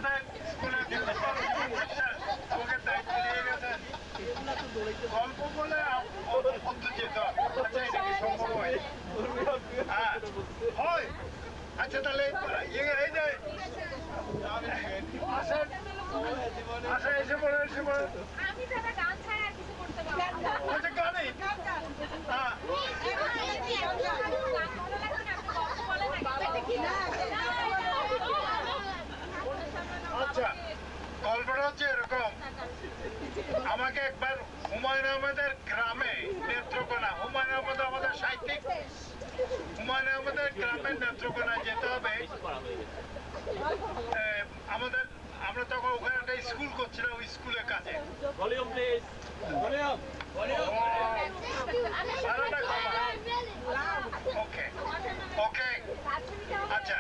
আমাদের স্কুলের ওকে দায়িত্ব দিয়ে গেছেন গল্প বলে অন্ত যেত আচ্ছা এটা কি সম্ভব হয়? হ্যাঁ হয়। আচ্ছা তাহলে এই যে আসেন আচ্ছা এসে পড়ে এসে পড়ে গানে আচ্ছা গল্পটা হচ্ছে এরকম আমাকে একবার হুমায়ুন আহমেদের গ্রামে নেত্রকোনা হুমায়ুন আহমেদ আমাদের সাহিত্যিক হুমায়ুন আহমেদের গ্রামের নেত্রকোনায় যেতে হবে আমাদের আমরা তখন ওখানে একটা স্কুল করছিলাম ওই স্কুলের কাছে ওকে ওকে আচ্ছা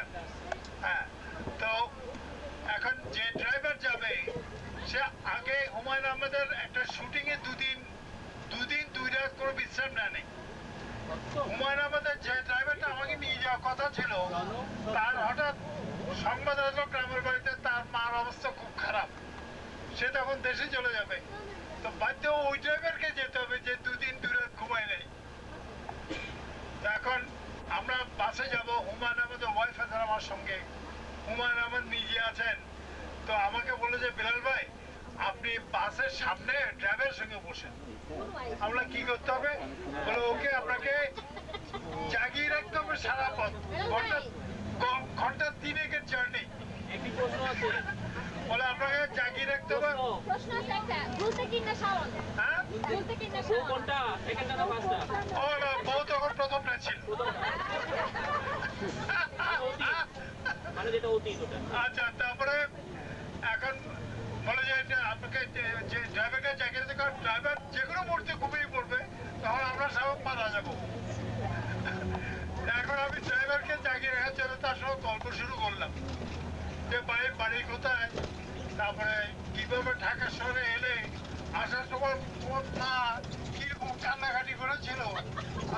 হ্যাঁ তো এখন যে ড্রাইভার যাবে সে আগে হুমায়ুন আহমেদের একটা শুটিং এ দুদিন দুই রাত করে বিশ্রাম নেয় হুমায়ুন আহমেদের যে ড্রাইভারটা আমাকে নিয়ে যাওয়ার কথা ছিল তার হঠাৎ সংবাদ আসলো গ্রামের বাড়িতে তার মার অবস্থা খুব খারাপ সে তখন দেশে চলে যাবে তো বাধ্য ওই ড্রাইভারকে যেতে হবে যে দুদিন 2 রাত ঘুমায় নেই এখন আমরা বাসে যাব হুমায়ুন আহমেদের ওয়াইফ আছেন আমার সঙ্গে হুমায়ুন আহমেদ নিজে আছেন তো আমাকে বলে যে বিলাল ভাই আপনি বাসের সামনে ড্রাইভারের সঙ্গে বসেন আমরা কি করতে হবে বলে ওকে আপনাকে জাগিয়ে রাখতে হবে সারা পথ ঘন্টা 3 জার্নি বলে আপনাকে জাগিয়ে রাখতে হবে বউ তখন প্রথমটা ছিল আচ্ছা তারপরে এখন বলে যে আপনাকে যে ড্রাইভারকে জাগিয়ে রাখতে কারণ ড্রাইভার যে কোনো মুহূর্তে ঘুমিয়ে পড়বে তখন আমরা সব মারা যাবো এখন আমি ড্রাইভারকে জাগিয়ে রাখার জন্য তার সঙ্গে গল্প শুরু করলাম যে বাড়ি কোথায় তারপরে কিভাবে ঢাকা শহরে এলে আসার সময় তোমার মা কিরকম কান্নাকাটি করেছিল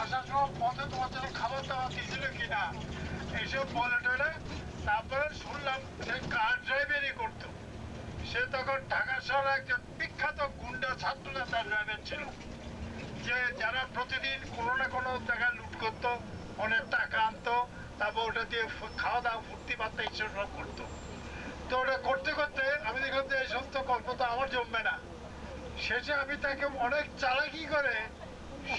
আসার সময় পথে তোমার জন্য খাবার দাবার দিয়েছিল কিনা এইসব বলে টলে তারপরে শুনলাম সে কার ড্রাইভারই করতো সে তখন ঢাকা শহরে একজন বিখ্যাত গুন্ডা ছাত্র নেতা ড্রাইভার ছিল যে যারা প্রতিদিন কোনো না কোনো জায়গায় লুট করতো অনেক টাকা আনতো তারপর ওটা দিয়ে খাওয়া দাওয়া ফুর্তি পাত্তা এইসব করতো তো ওটা করতে করতে আমি দেখলাম যে এই সমস্ত গল্প তো আমার জমবে না শেষে আমি তাকে অনেক চালাকি করে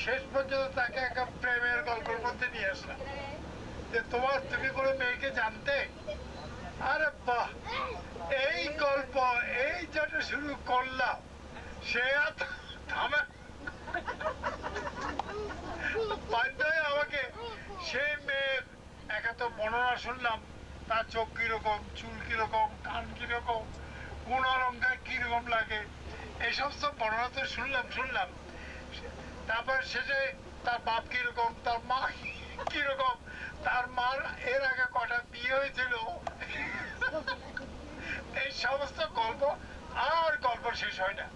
শেষ পর্যন্ত তাকে একটা প্রেমের গল্পের মধ্যে নিয়ে আসলাম যে তুমি কোনো মেয়েকে জানতে আরে বাহ এই গল্প এই যেটা শুরু করলাম সে আমাকে সেই মেয়ের একা তো বর্ণনা শুনলাম তার চোখ কিরকম চুল কিরকম কান কিরকম কোন অলঙ্কার কিরকম লাগে এই সমস্ত বর্ণনা তো শুনলাম তারপর শেষে তার বাপ কিরকম তার মা কিরকম তার মার এর আগে কটা বিয়ে হয়েছিল এই সমস্ত গল্প আর গল্প শেষ হয় না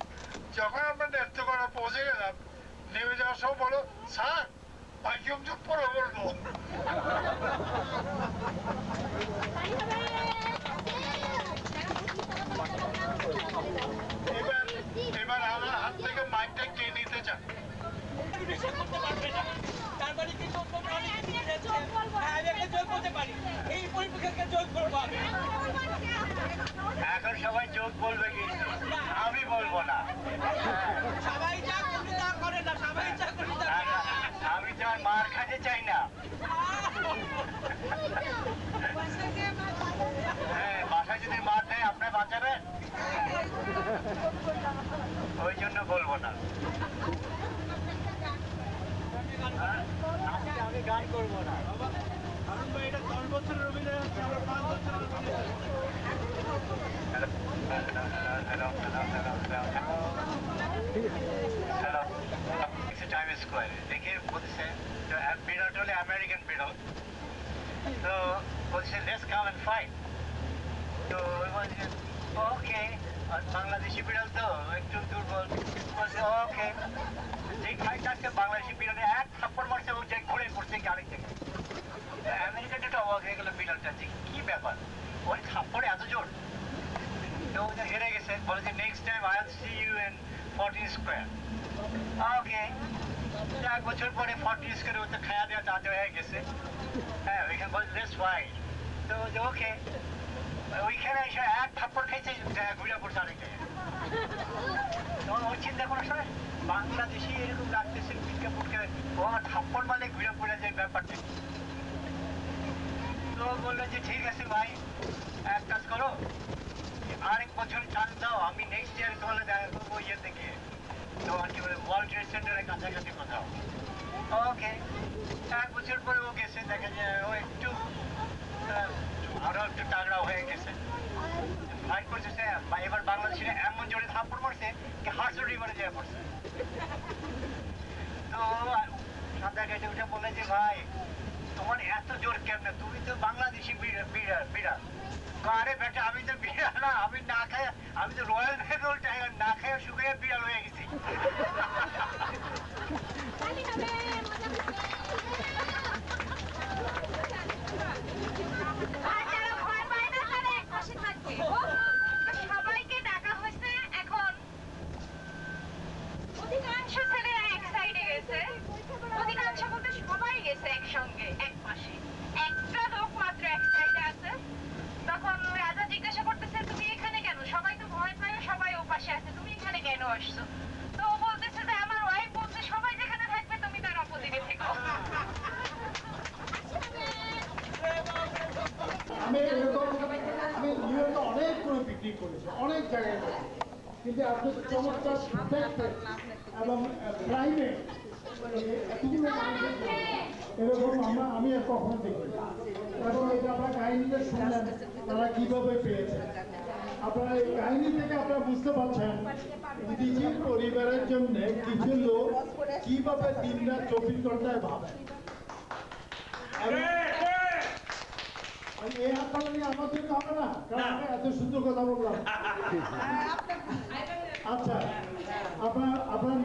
যখন আমরা নেত্রকোনা পৌঁছে গেলাম নেমে যাওয়ার সময় বলো স্যার ভাইকিম যুগ পরে বলবো এবার আমার হাত থেকে মাইকটা কে নিতে চান এখন সবাই যোগ বলবে কিন্তু আমি বলবো না আমি তো আর মার খাতে চাই না হ্যাঁ বাসায় যদি মার দেয় আপনি বাঁচাবেন ওই জন্য বলবো না আমি গান করবো না এটা 10 বছরের অভিনয় হচ্ছে আমরা 5 বছরের অভিনয় Times Square দেখে বলছে বিড়াল হলে আমেরিকান বিড়াল তো বলছে লেটস কাম এন্ড ফাইট তো ওকে বাংলাদেশি বিড়াল তো একটু দুর্বল বলছে ওকে যে ফাইট আজকে বাংলাদেশি বিড়ালে এক থাপ্পড় মারছে ও যে ঘুরে পড়ছে কি আরেক জায়গায় আমেরিকান একটা অবাক হয়ে গেল বিড়ালটা যে কি ব্যাপার ওই থাপ্পড়ে এত জোর তো ওটা হেরে গেছে, বলে যে next time I will see you in 14 square. Okay, 1 বছর পরে 14 স্কয়ারে ওটা খাওয়া দেওয়া চাঁদা হয়ে গেছে। হ্যাঁ, ওইখানে বলে লেটস ফাইট। তো ওকে, ওইখানে এসে এক থাপ্পড় খাইছে, ঘুরে পড়ছে আরেক জায়গায়। তখন ওর চিন্তা করার সময় বাংলাদেশি এরকম লাগতেছে, পিটকা পুটকা, ও আমার থাপ্পড় মারলে ঘুরে পড়ে যায় ব্যাপারটা। তো বললো যে ঠিক আছে ভাই, এক কাজ করো, আরেক বছর চান্স দাও, আমি নেক্সট ইয়ার তোমার দেখা করবো ইয়েতে গিয়ে, তোমার কি বলে ওয়ার্ল্ড ট্রেড সেন্টারের কাছাকাছি কোথাও। ওকে, 1 বছর পরে ও গেছে, দেখা যায় ও একটু আরো একটু তাগড়া হয়ে গেছে, ফাইট করতেছে। এবার বাংলাদেশিরা এমন জোরে থাপ্পড় মারছে কি হার্ট রিভারে যেয়ে পড়ছে। তো সাদা গেটে উঠে বলে যে ভাই তোমার এত জোর কেমনে, তুমি তো বাংলাদেশি বিড়াল। আরে বেটা, আমি তো বিড়াল না, আমি না খাই, আমি তো রয়্যাল বেঙ্গল টাইগার, না খাই শুকিয়ে বিড়াল হয়ে গেছি। সবাইকে ডাকা হয়েছে, এখন অধিকাংশ ছেলেরা এক সাইডে গেছে, অধিকাংশ বলতে সবাই গেছে একসঙ্গে এক পাশে, একটা লোক মাত্র এক সাইডে আছে। তখন রাজা জিজ্ঞাসা করতেছে তুমি এখানে কেন, সবাই তো ভয় পায়, সবাই ও পাশে আছে, তুমি এখানে কেন আসছো? তো ও বলতেছে যে আমার ওয়াইফ বলছে সবাই যেখানে থাকবে তুমি তার অপোজিটে থেকো। আমি নিউইয়র্কে অনেক করে পিকনিক করেছি, অনেক জায়গায় করেছি, কিন্তু আপনি চমৎকার এবং প্রাইভেট এরকম আমি আর কখনো দেখি। এবং এটা আপনার কাহিনীতে শুনলেন তারা কিভাবে পেয়েছে। আপনারা এই কাহিনী থেকে আপনারা বুঝতে পারছেন নিজের পরিবারের জন্য কিছু লোক কিভাবে দিনরাত 24 ঘন্টায় ভাবে। এই হাততালি নিয়ে আমার জন্য হবে না, কারণ আমি এত সুন্দর কথা বললাম। আচ্ছা, আপনার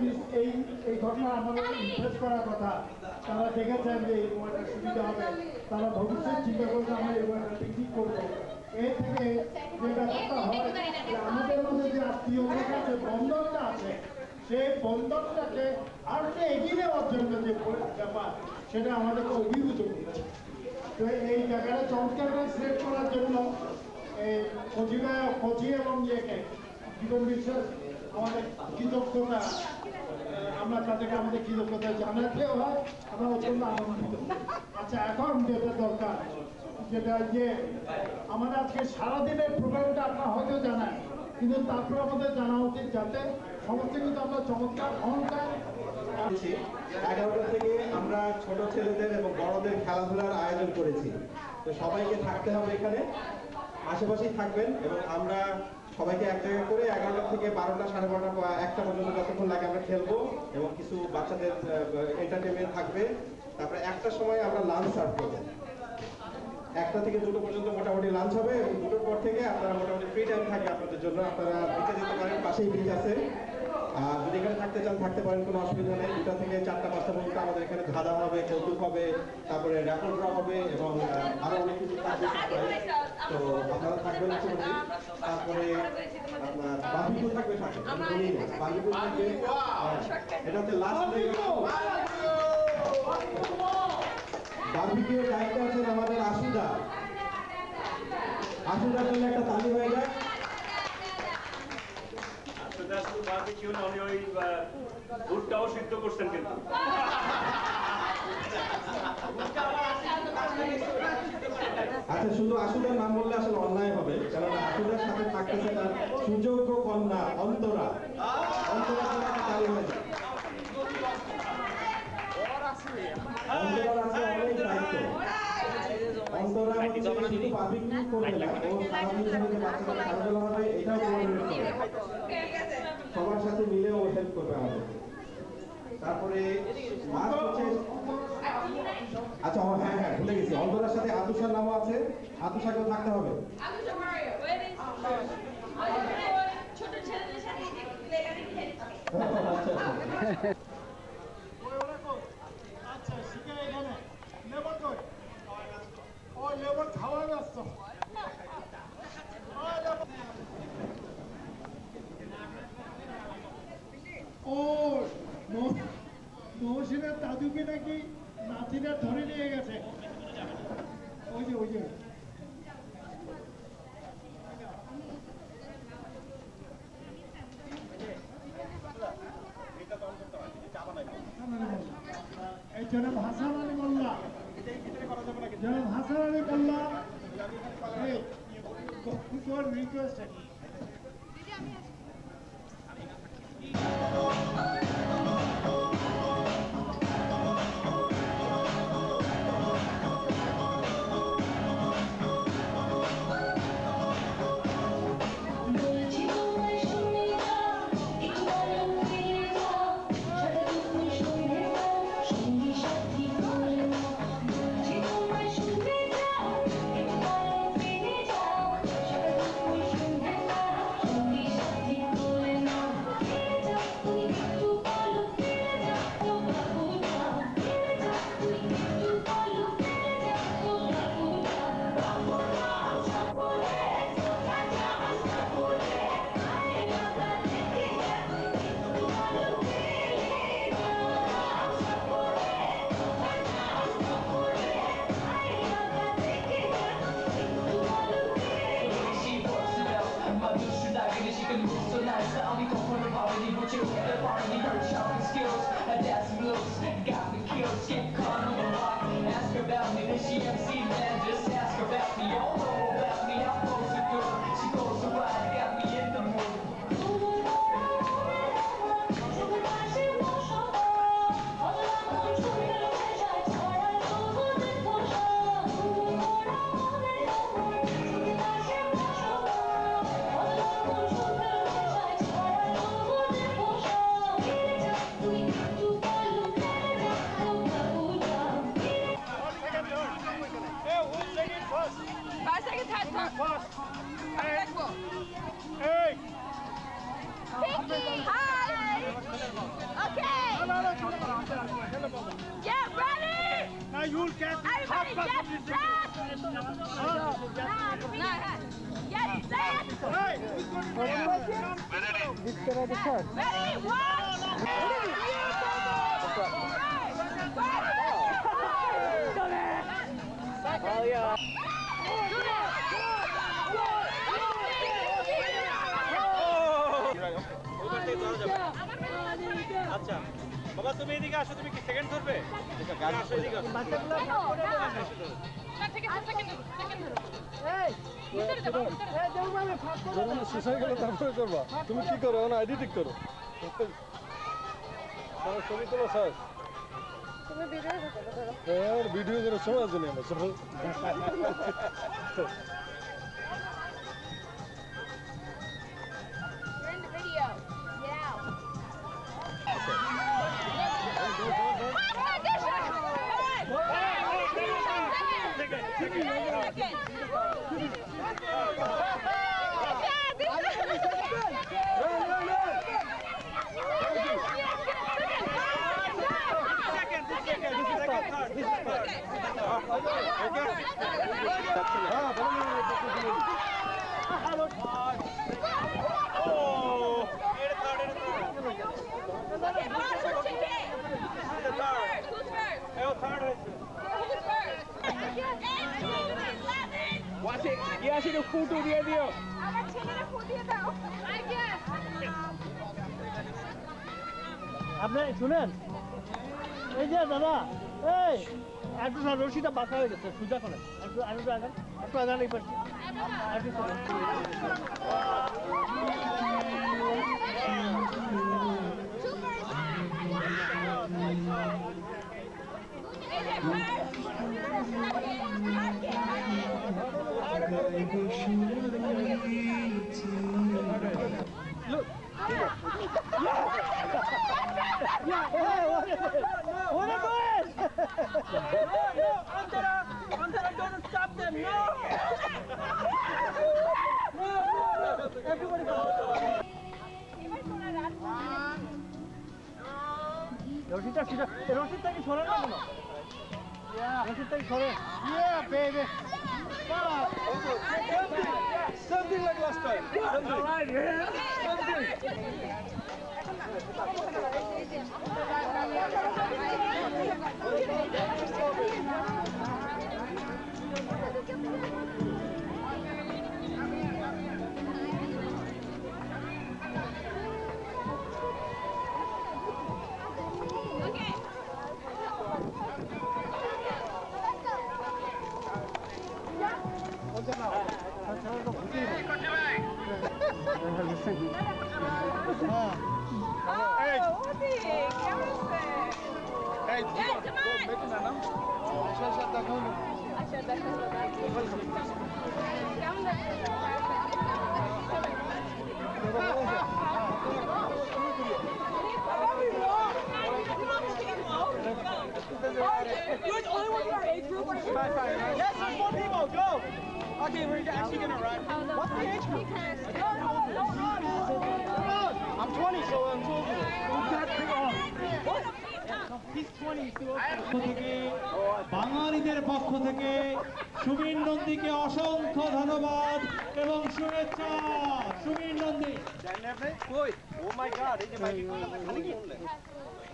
এই ঘটনা আমাদের ইনভেস্ট করার কথা, তারা দেখেছেন যে এই একটা সুবিধা হবে, তারা ভবিষ্যৎ চিন্তা করবে আমরা এই পিকনিক করবো। এর থেকে যে ব্যাপারটা হয় আমাদের মধ্যে যে আত্মীয়তার কাছে বন্ধনটা আছে, সেই বন্ধনটাকে আরো এগিয়ে নেওয়ার জন্য যে ব্যাপার, সেটা আমাদেরকে অভিভূত করছে। তো এই জায়গাটা চমৎকার সিলেক্ট করার জন্য কোচি এবং ইয়েকে জীবন বিশ্বাস আমাদের কৃতজ্ঞতা, আমরা তাদেরকে আমাদের কৃতজ্ঞতা জানাতেও হয়, আমরা অত্যন্ত আনন্দিত। আচ্ছা, এখন যেটা দরকার, যেটা যে আমাদের আজকে সারাদিনের প্রোগ্রামটা আপনারা হয়তো জানান, কিন্তু তারপর আমাদের জানা উচিত যাতে সমস্ত কিন্তু আমরা চমৎকার অহংকার 11টা থেকে আমরা ছোট ছেলেদের এবং বড়দের খেলাধুলার আয়োজন করেছি। তো সবাইকে থাকতে হবে এখানে, আশেপাশেই থাকবেন, এবং আমরা সবাইকে এক জায়গায় করে 11টা থেকে 12টা, 12:30 বা 1টা পর্যন্ত যতক্ষণ লাগে আমরা খেলবো, এবং কিছু বাচ্চাদের এন্টারটেনমেন্ট থাকবে। তারপরে 1টার সময় আমরা লাঞ্চ সার্ভ করবো। 1টা থেকে 2টো পর্যন্ত মোটামুটি লাঞ্চ হবে, এবং 2টোর পর থেকে আপনারা মোটামুটি ফ্রি টাইম থাকবে আপনাদের জন্য। আপনারা বিচে যেতে পারেন, পাশেই বিচ আছে। আর যদি এখানে থাকতে চান থাকতে পারেন, কোনো অসুবিধা নেই। 2টা থেকে 4টা 5টা পর্যন্ত আমাদের এখানে ধাঁধা হবে, কৌতুক হবে, তারপরে র্যাপল ড্র হবে, এবং আরো অনেক কিছু থাকবে। তো আপনারা থাকবেন আশেপাশে। তারপরে আপনার বার্বিকিউ থাকবে, বার্বিকিউ থাকবে। এটা হচ্ছে লাস্ট ডে। বার্বিকিউ দায়িত্বে আছেন আমাদের আশুদা। আশুদার জন্য একটা তালি হয়ে যায়। বারবিকিউ না, উনি ওই ভুট্টাও সিদ্ধ করছেন কিন্তু। আচ্ছা, শুধু আশুদার নাম বললে আসলে অন্যায় হবে, কারণ আশুদার সাথে থাকতেছে তার সুযোগ্য কন্যা অন্তরা। অন্তরা জন্য একটা তালি হয়ে যায়। অন্তরার আছে অনেক দায়িত্ব। অন্তরা শুধু বারবিকিউ করবে না, ও সারাদিন ধরে বাচ্চাদের খেলাধুলা হবে, এটাও কোঅর্ডিনেট করবে, সবার সাথে মিলে ও হেল্প করবে আমাদের। তারপরে লাস্ট হচ্ছে, আচ্ছা হ্যাঁ ভুলে গেছি, অন্তরার সাথে আতুষার নামও আছে, আতুষাকেও থাকতে হবে। আচ্ছা, শিখে এখানে লেবার কই? ও লেবার খাওয়ার ব্যস্ত। ও মহসিনের দাদুকে নাকি নাতিরা ধরে নিয়ে গেছে। ওই যে এই জনাব হাসান আলী মোল্লা, জনাব হাসান আলী মোল্লা রিকোয়েস্টেড। আচ্ছা বাবা, তুমি এদিকে আসো। তুমি কি সেকেন্ড ধরবে? আসো এদিকে আসো। তুমি কি করো? আইডি ঠিক করো। ছবি তোলো স্যার। ভিডিও করে সময় আছে আমার সব। ফুটো দিয়ে দিও। আমার ছেলেরা ফুটিয়ে দাও। আপনি শুনেন, এই যে দাদা, এই একটু রশিটা বাঁকা হয়ে গেছে, সোজা করেন। একটু আগান এই পাশে। Look. What are doing? No, Antara don't stop them. No. No. Everybody go. Roshita ki chhore na no. Yeah. Roshita ki chhore. Yeah, baby. Something like last time. Something. All right, yeah. Something. You're the only one in our age group. Yes, there's more people. Go. Okay, we're actually gonna run. What's the age group? I'm 20, so I'm too old. He's 20, he's too old. বাঙালিদের পক্ষ থেকে সুবীর নন্দীকে অসংখ্য ধন্যবাদ এবং শুভেচ্ছা। সুবীর নন্দী কই ও মাই god এই যে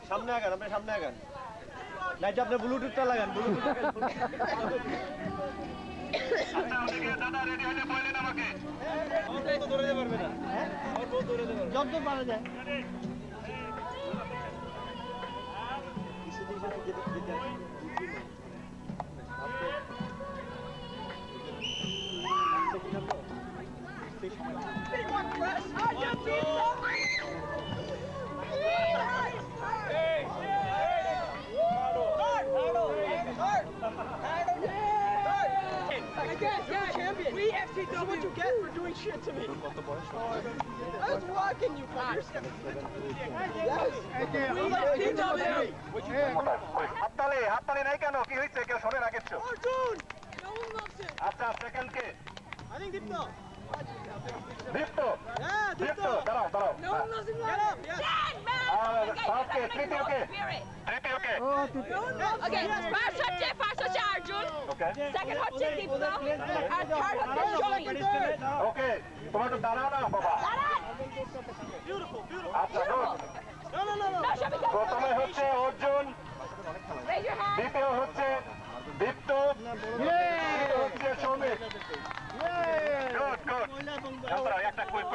সামনে আগান আপনি সামনে আগান নাই যে আপনি ব্লুটুথটা লাগান ব্লুটুথ দাদা রেডি হলে বলেন আমাকে। তো ধরে দিতে পারবে না ওর বউ ধরে দিতে পারবে যত পারা যায়। Champion. We FCW. This is what you get for doing shit to me. I was walking you from your step. Yes. We FCW. হাততালি নাই কেন কি হইছে কেউ শুনে না কিছু Arjun. No one loves him. আচ্ছা সেকেন্ড কে I think Dipto. Dipto Yeah, Dipto. দাঁড়াও দাঁড়াও No one loves him. Get up. Yes. ওকে তৃতীয় কে তৃতীয় কে Okay, first হচ্ছে Arjun, ওকে second হচ্ছে Dipto, আর third হচ্ছে Joey. ওকে তোমার একটু দাঁড়াও না বাবা Beautiful, beautiful. আচ্ছা good No, no, no, no. No, Shabika. প্রথমে হচ্ছে অর্জুন Raise your hand. দ্বিতীয় হচ্ছে দীপ্ত তৃতীয় হচ্ছে সৌমিক গুড গুড একটা কুইক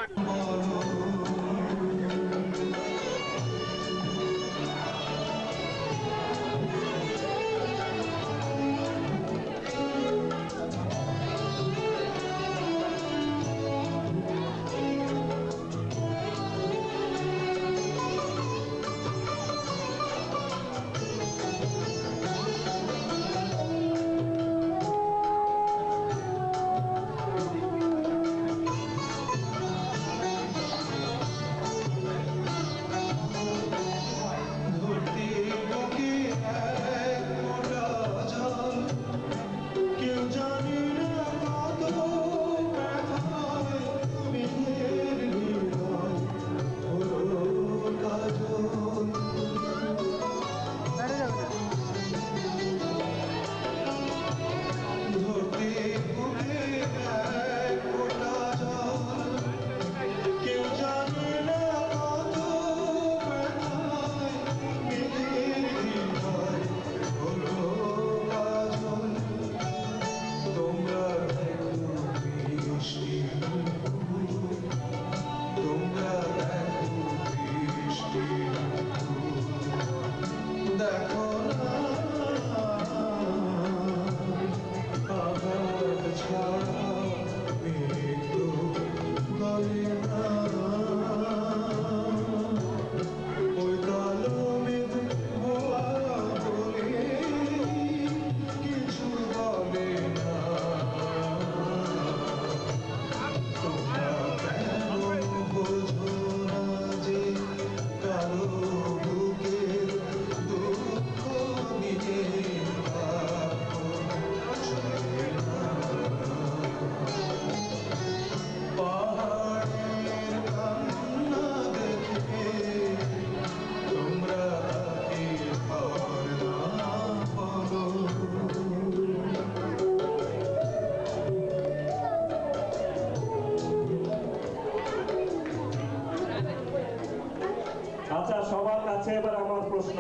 সবার কাছে এবার আমার প্রশ্ন,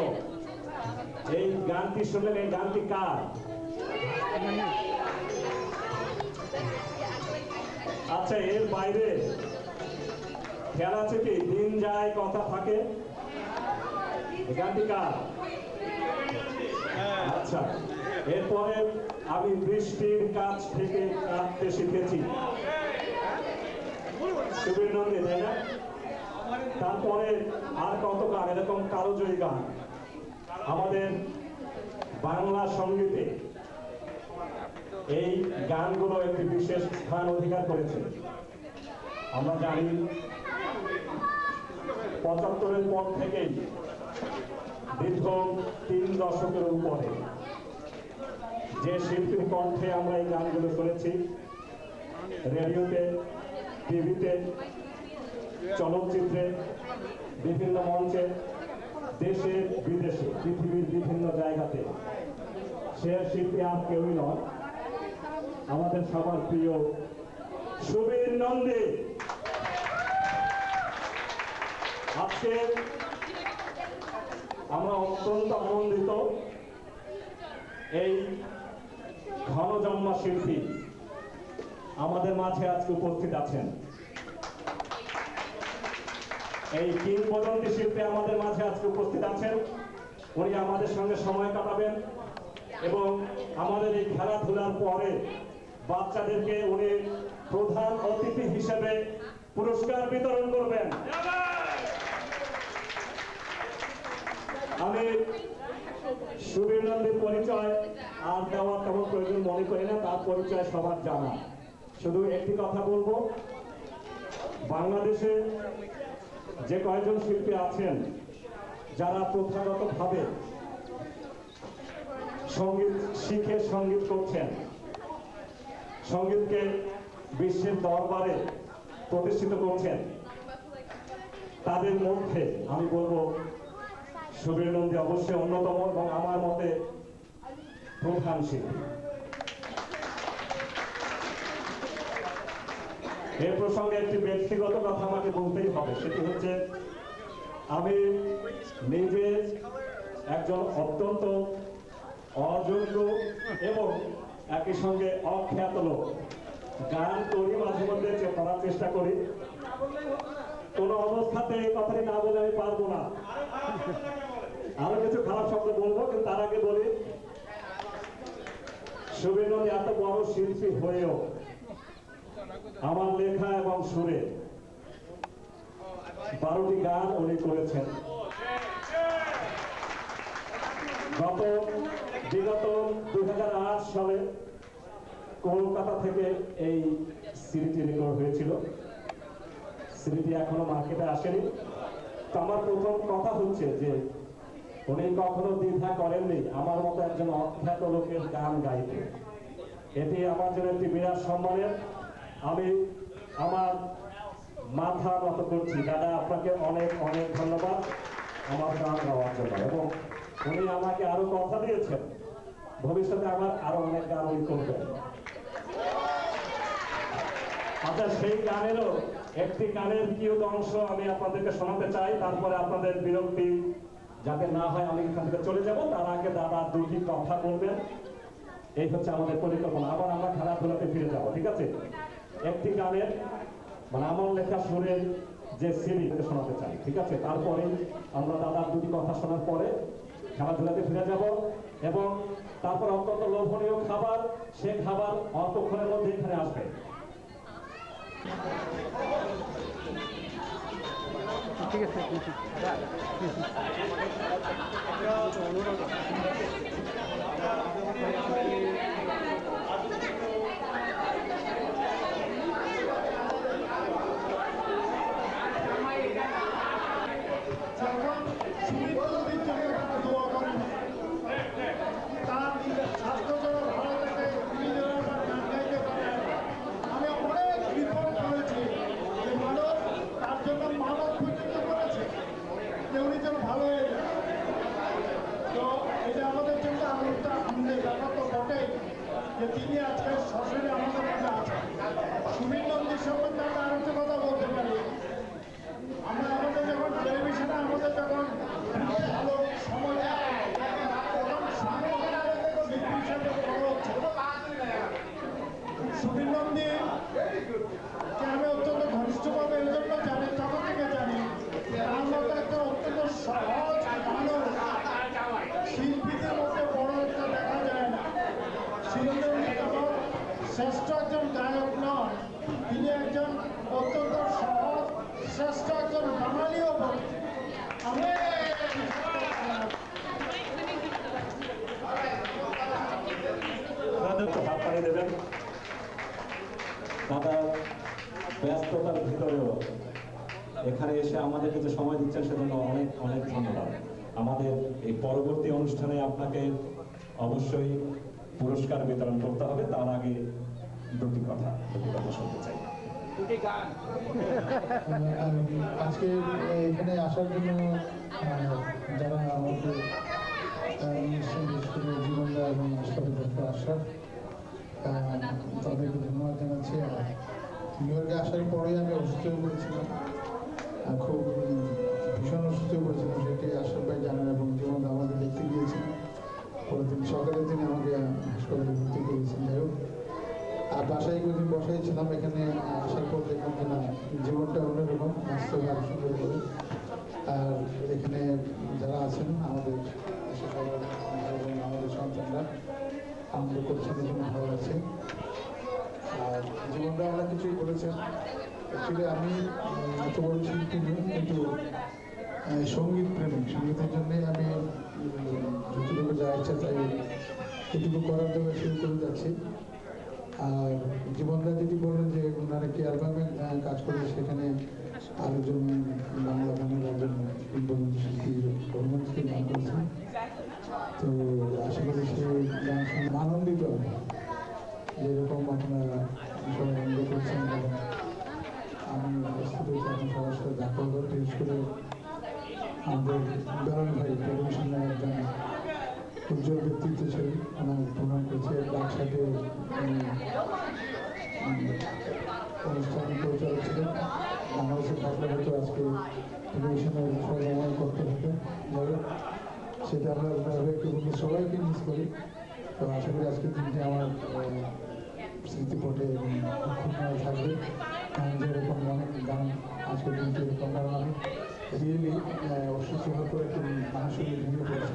এই গানটি শুনলেন, এই গানটি কার? আচ্ছা, এর বাইরে খেয়াল আছে কি? দিন যায় কথা থাকে, গানটি কার? আচ্ছা, এরপরে আমি বৃষ্টির কাছ থেকে কাঁদতে শিখেছি, সুবীর নন্দী, তাই না? তারপরে আর কত গান, এরকম কালজয়ী গান আমাদের বাংলা সঙ্গীতে এই গানগুলো একটি বিশেষ স্থান অধিকার করেছে। আমরা জানি ৭৫-এর পর থেকেই দীর্ঘ ৩ দশকের উপরে যে শিল্পীর কণ্ঠে আমরা এই গানগুলো শুনেছি, রেডিওতে, টিভিতে, চলচ্চিত্রে, বিভিন্ন মঞ্চে, দেশে বিদেশে, পৃথিবীর বিভিন্ন জায়গাতে, সে শিল্পী আর কেউই নয়, আমাদের সবার প্রিয় সুবীর নন্দী। আজকে আমরা অত্যন্ত আনন্দিত, এই ঘনজন্মা শিল্পী আমাদের মাঝে আজকে উপস্থিত আছেন। এই কিংবদন্তি শিল্পী আমাদের মাঝে আজকে উপস্থিত আছেন। উনি আমাদের সঙ্গে সময় কাটাবেন এবং আমাদের এই খেলাধুলার পরে বাচ্চাদেরকে উনি প্রধান অতিথি হিসেবে পুরস্কার বিতরণ করবেন। আমি সুবীর নন্দীর পরিচয় আর দেওয়ার তেমন প্রয়োজন মনে করি না, তার পরিচয় সবার জানা। শুধু একটি কথা বলবো, বাংলাদেশে যে কয়েকজন শিল্পী আছেন যারা প্রথাগতভাবে সঙ্গীত শিখে সঙ্গীত করছেন, সঙ্গীতকে বিশ্বের দরবারে প্রতিষ্ঠিত করছেন, তাদের মধ্যে আমি বলবো সুবীর নন্দী অবশ্যই অন্যতম এবং আমার মতে প্রধান শিল্পী। এ প্রসঙ্গে একটি ব্যক্তিগত কথা আমাকে বলতেই হবে, সেটি হচ্ছে আমি নিজে একজন অত্যন্ত অযোগ্য এবং একই সঙ্গে অখ্যাত লোক। গান করি, মাঝে মধ্যে করার চেষ্টা করি, কোনো অবস্থাতে এই কথাটি না বলে আমি পারবো না। আরো কিছু খারাপ শব্দ বলবো, কিন্তু তার আগে বলি, সুবীর নন্দী এত বড় শিল্পী হয়েও আমার লেখা এবং সুরে 12টি গান উনি করেছেন। বিগত 2008 সালে কলকাতা থেকে এই সিডিটি রেকর্ড হয়েছিল। সিডিটি এখনো মার্কেটে আসেনি। তো আমার প্রথম কথা হচ্ছে যে উনি কখনো দ্বিধা করেননি আমার মতো একজন অখ্যাত লোকের গান গাইতে। এটি আমার জন্য একটি বিরাট সম্মানের। আমি আমার মাথা নত করছি। দাদা, আপনাকে অনেক অনেক ধন্যবাদ আমার গান গাওয়ার জন্য। এবং উনি আমাকে আরো কথা দিয়েছেন ভবিষ্যতে আমার আরো অনেক গান উনি করবেন। আচ্ছা, সেই গানেরও একটি গানের কিয়ত অংশ আমি আপনাদেরকে শোনাতে চাই, তারপরে আপনাদের বিরক্তি যাতে না হয় আমি এখান থেকে চলে যাব। তার আগে দাদা দুটি কথা বলবেন, এই হচ্ছে আমাদের পরিকল্পনা। আবার আমরা খেলাধুলাতে ফিরে যাব, ঠিক আছে? একটি গানের মানে আমার লেখা সুরের যে সিডি শোনাতে চাই, ঠিক আছে? তারপরে আমরা দাদার দুটি কথা শোনার পরে খেলাধুলাতে ফিরে যাব এবং তারপর অত্যন্ত লোভনীয় খাবার, সে খাবার অল্পক্ষণের মধ্যে এখানে আসবে। ঠিক আছে, তিনি আজকে সশরীরে আমাদের মধ্যে আছেন। সুবীর নন্দীর সম্বন্ধে আমরা আরো একটা কথা বলতে পারি। আমরা আমাদের যখন টেলিভিশনে আমাদের যখন শ্রেষ্ঠ একজন গায়ক নন, তিনি একজন অত্যন্ত সহজ শ্রেষ্ঠ একজন বাঙালিও বটে। হাততালি দেবেন। দাদা ব্যস্ততার ভিতরেও এখানে এসে আমাদেরকে যে সময় দিচ্ছেন সেজন্য অনেক অনেক ধন্যবাদ। আমাদের এই পরবর্তী অনুষ্ঠানে আপনাকে অবশ্যই পুরস্কার বিতরণ করতে হবে, তার আগে দুটি কথা শুনতে চাই। আজকে এখানে আসার জন্য যারা আমাকে জীবনদা এবং ডক্টর আশরাফ তাদেরকে ধন্যবাদ জানাচ্ছি। নিউ ইয়র্কে আসার পরেই আমি অসুস্থ হয়ে পড়েছিলাম, খুব ভীষণ অসুস্থ হয়ে পড়েছিলাম, সেটি আশরাফ ভাই জানান এবং জীবনদা আমাকে দেখতে গিয়েছিলেন। পরের দিন সকালে তিনি আমাকে হাসপাতালে ভর্তি করেছেন। যাই হোক, আর বাসায় কিছুদিন বসাই ছিলাম, এখানে আসার পর দেখলাম যে না, জীবনটা অন্যরকম, বাস্তব আরো সুন্দর করে। আর এখানে যারা আছেন আমাদের এবং আমাদের সন্তানরা আনন্দ করছেন, এই জন্য ভালো লাগছে। আর জীবনটা আমরা কিছুই বলেছেন। অ্যাকচুয়ালি আমি এত বড় শিল্পী নই, কিন্তু সঙ্গীত প্রেমিক, সঙ্গীতের জন্যই আমি যতটুকু যা ইচ্ছা তাই এটুকু করার জন্য শুরু করে যাচ্ছি। আর জীবনদা যেটি বললেন যে ওনারা কি অ্যালবামে কাজ করে, সেখানে আরেকজন বাংলা গানের একজন কিংবদন্তি শিল্পী রবীন্দ্রনাথকে গান করেছেন। তো আশা করি সেই গান শুনে আনন্দিত হবে, যেরকম আপনারা সবাই আনন্দ করছেন। এবং আমি প্রস্তুত হয়েছি এখন সবার সাথে দেখা হলো, বিশেষ করে আমাদের বেরন ভাই টেলিভিশনের একজন উজ্জ্বল ব্যক্তিত্ব ছিলেন, ওনার প্রোগ্রাম করেছে ডাকসাটে অনুষ্ঠান পরিচালক ছিলেন। বাংলাদেশে থাকলে হয়তো আজকে টেলিভিশনের সরবরাহ করতে হতো, যাবে সেটা আমরা একটু সবাইকে মিস করি। তো আশা করি আজকের দিনটি আমার স্মৃতিপটে এবং খুব থাকবে। যেরকম অনেক গান আজকের দিনটি এরকম, কারণ আমি রিয়েলি অসুস্থ হওয়ার পর একটু মানুষের ভেঙে পড়েছে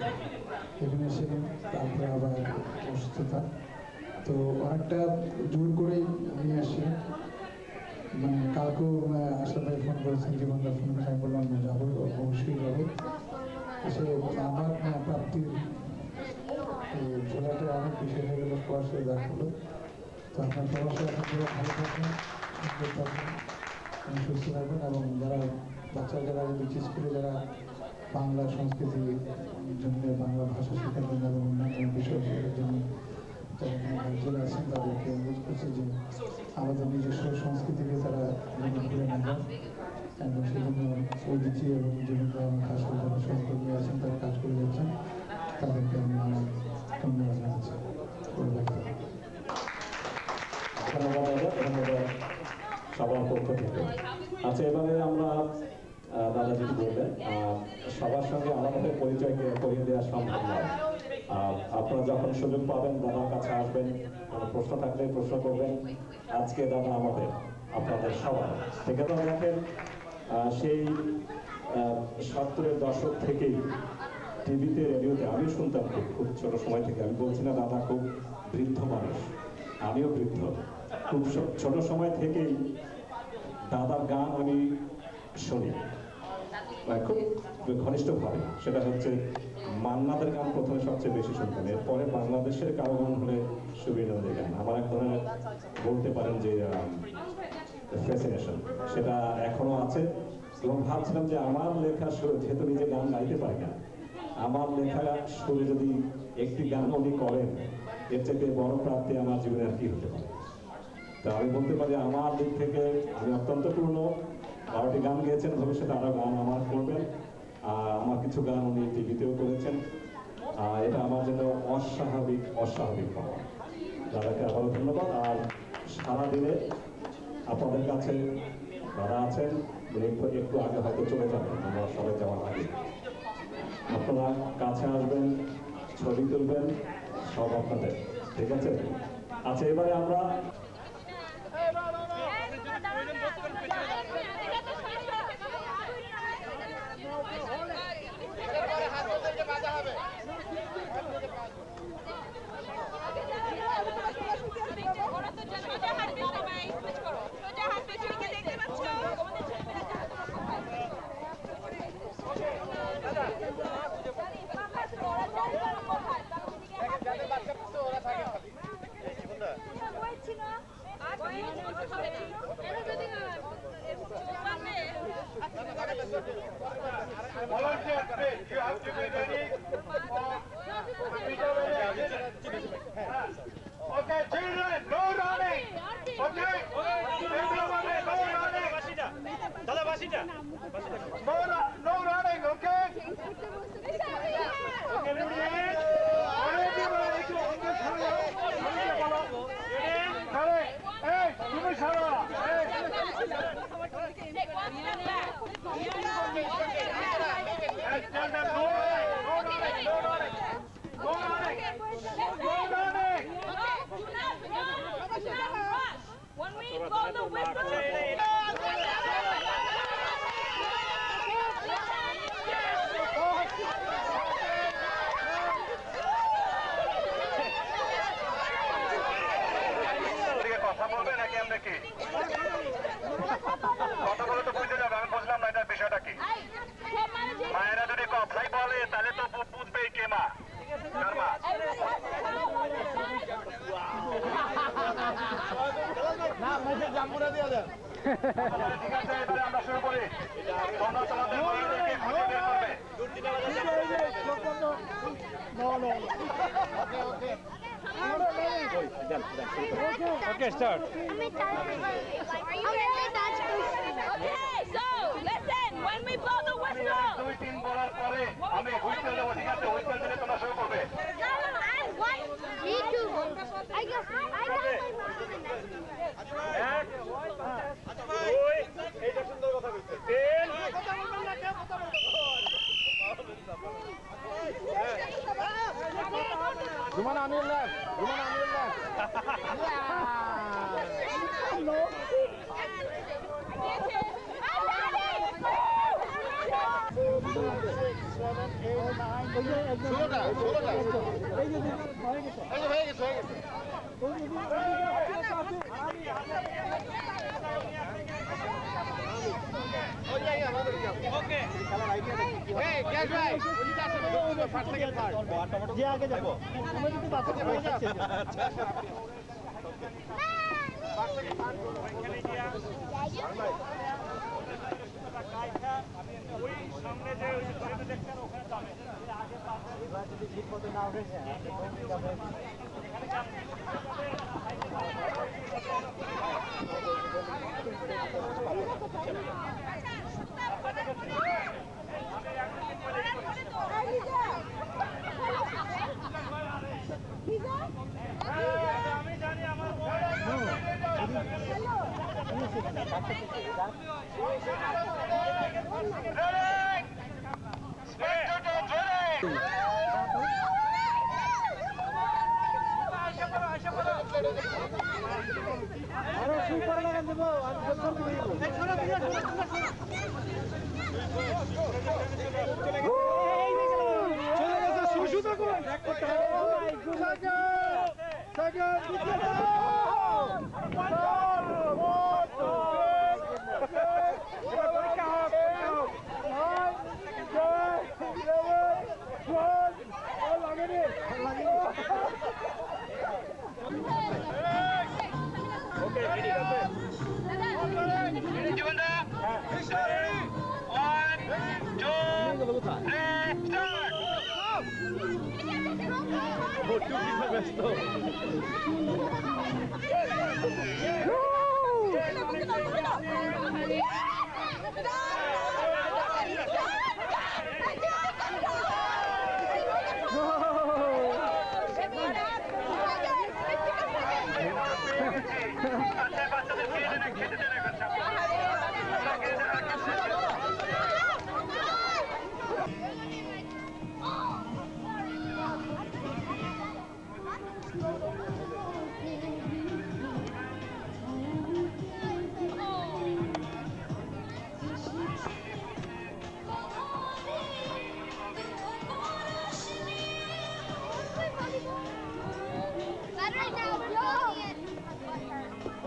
এখানে এসে, তারপরে আবার অসুস্থতা, তো অনেকটা জোর করেই নিয়ে আসছি। মানে কালকেও আশা ভাই ফোন করেছেন, জীবনদা ফোন করে, আমি বললাম যাবো, অবশ্যই যাবো। সে আমার প্রাপ্তির ঝোলাটা অনেক বেশি হয়ে গেল, পড়াশোনা দেখা হলো। তো আপনার সবার সাথে ভালো থাকবেন, সুন্দর থাকবেন, সুস্থ থাকবেন। এবং যারা বাচ্চা যারা বিশেষ করে যারা বাংলা সংস্কৃতির জন্য, বাংলা ভাষা শেখার জন্য এবং অন্যান্য বিষয় শেখার জন্য যারা এখানে গার্জেন আছেন, তাদেরকে অনুরোধ করছে যে আমাদের নিজস্ব সংস্কৃতিকে তারা করে নেবেন। এবং সেজন্য ঐতিহ্য এবং যেগুলো আমার কাজ করে যারা সহকর্মী আছেন, তারা কাজ করে যাচ্ছেন, তাদেরকে আমি আমার ধন্যবাদ জানাচ্ছি। ধন্যবাদ সবার পক্ষ থেকে। আচ্ছা, এবারে আমরা দাদা যেটি বললেন, সবার সঙ্গে আলাদাভাবে পরিচয়কে করিয়ে দেওয়া সম্ভব নয়। আপনারা যখন সুযোগ পাবেন দাদার কাছে আসবেন, কোনো প্রশ্ন থাকলে প্রশ্ন করবেন। আজকে দাদা আমাদের, আপনাদের সবার ঠিক আছে। দেখেন, সেই 70-এর দশক থেকেই টিভিতে, রেডিওতে আমি শুনতাম খুব ছোট সময় থেকে। আমি বলছি না দাদা খুব বৃদ্ধ মানুষ, আমিও বৃদ্ধ। খুব ছোট সময় থেকেই দাদার গান আমি শুনি খুব ঘনিষ্ঠভাবে। সেটা হচ্ছে মান্নাদের গান প্রথমে সবচেয়ে বেশি শুনতাম, এরপরে বাংলাদেশের কারো গান হলে সুবীর নন্দীর গান। আমার এক ধরনের বলতে পারেন যে ফ্যাসিনেশন, সেটা এখনো আছে। এবং ভাবছিলাম যে আমার লেখা সুর, যেহেতু নিজে গান গাইতে পারি না, আমার লেখা সুরে যদি একটি গান উনি করেন, এর থেকে বড় প্রাপ্তি আমার জীবনে আর কি হতে পারে। তা আমি বলতে পারি আমার দিক থেকে আমি অত্যন্ত পূর্ণ। 12টি গান গেয়েছেন, ভবিষ্যতে আরো গান আমার করবেন। আমার কিছু গান উনি টিভিতেও করেছেন। এটা আমার জন্য অস্বাভাবিক পাওয়া। দাদাকে আবারও ধন্যবাদ। আর সারাদিনে আপনাদের কাছে যারা আছেন, একটু আগে হয়তো চলে যাবেন, আমরা সবাই যাওয়ার আগে আপনারা কাছে আসবেন, ছবি তুলবেন, সব আপনাদের, ঠিক আছে? আচ্ছা, এবারে আমরা ওরা তো মা 4 মা না মাঝে জাম্বুরা দিয়ে দেন ঠিক আছে এবারে আমরা শুরু করি তোমরা তোমাদের বড়দেরকে খুঁজে বের করবে Okay, start. So, listen, when we blow the whistle. 2-3 বলার পরে আমি হুইসেল দেব ঠিক আছে হুইসেল দিলে তোমরা শুরু করবে No, and one, me too. I got my এইটা সুন্দর কথা বলছে 10 Rumana on your left. Rumana on your left. যে আগে যাবো তুমি যদি বাচ্চাকে ওই সামনে যে দেখছেন ওখানে যাবে আগে যদি ঠিক মতো না উঠেছে আমি জানি আমার আরে সুপার লাগান দেবো আমি বলতাম চলে গেছে সুসু তো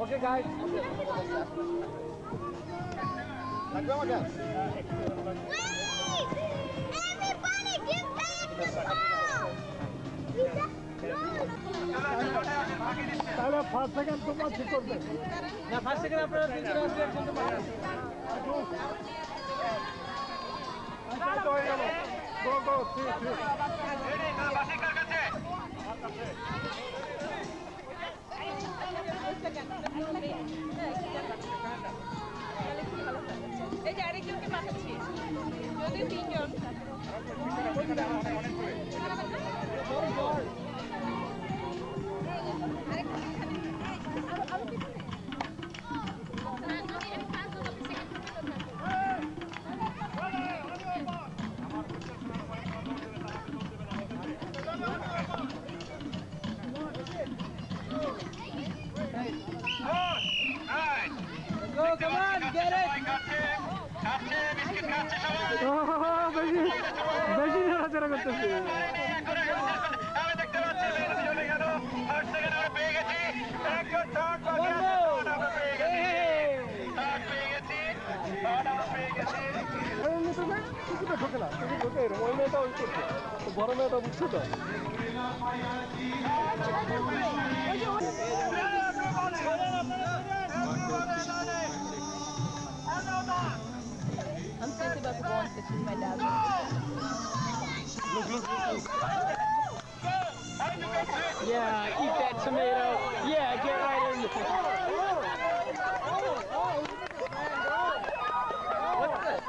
Okay, guys. Like go again. Everybody get back the ball! তাহলে ফার্স্ট সেকেন্ড তোমার ঠিক করবে না ফার্স্ট সেকেন্ড আপনারা তিনজন আসলে একজন তো পারেন তো হয়ে গেল গো গো ঠিক রেডি বাসিকার কাছে এই যে আরেকজনকে পাঠাচ্ছি যদি তিনজন Come on, get it! বেশি নড়াচড়া করতেছে টিভিতে ঢোকে না, টিভি ঢোকে এরকম, ওই মেয়েটা ওই করছে, বড় মেয়েটা বুঝছে তো। I'm seriously about to go on to with my dad. Yeah, eat that tomato. Yeah, get right in there. What's this?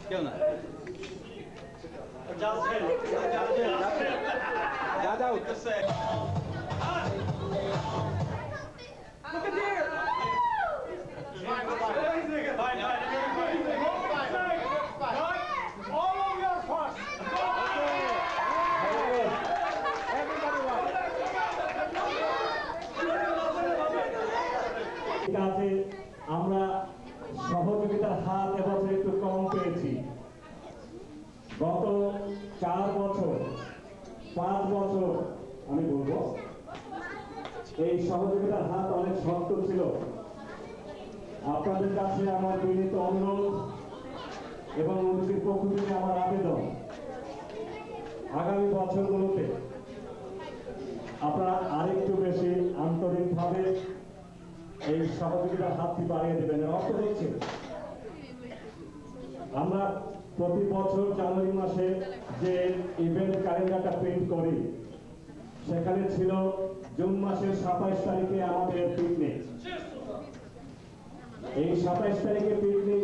কেউ না আমরা সহযোগিতার হাত এবছর একটু কম পেয়েছি। গত 4 বছর 5 বছর আমি বলবো এই সহযোগিতার হাত অনেক শক্ত ছিল। আপনাদের কাছে আমার বিনীত অনুরোধ এবং অনুষ্ঠিত পক্ষ থেকে আমার আবেদন, আগামী বছরগুলোতে আপনারা আরেকটু বেশি আন্তরিকভাবে এই সহযোগিতার হাতটি বাড়িয়ে দেবেন। অর্থ হচ্ছে আমরা প্রতি বছর জানুয়ারি মাসে যে ইভেন্ট ক্যালেন্ডারটা প্রিন্ট করি, সেখানে ছিল জুন মাসের 27 তারিখে আমাদের পিকনিক। এই 27 তারিখে পিকনিক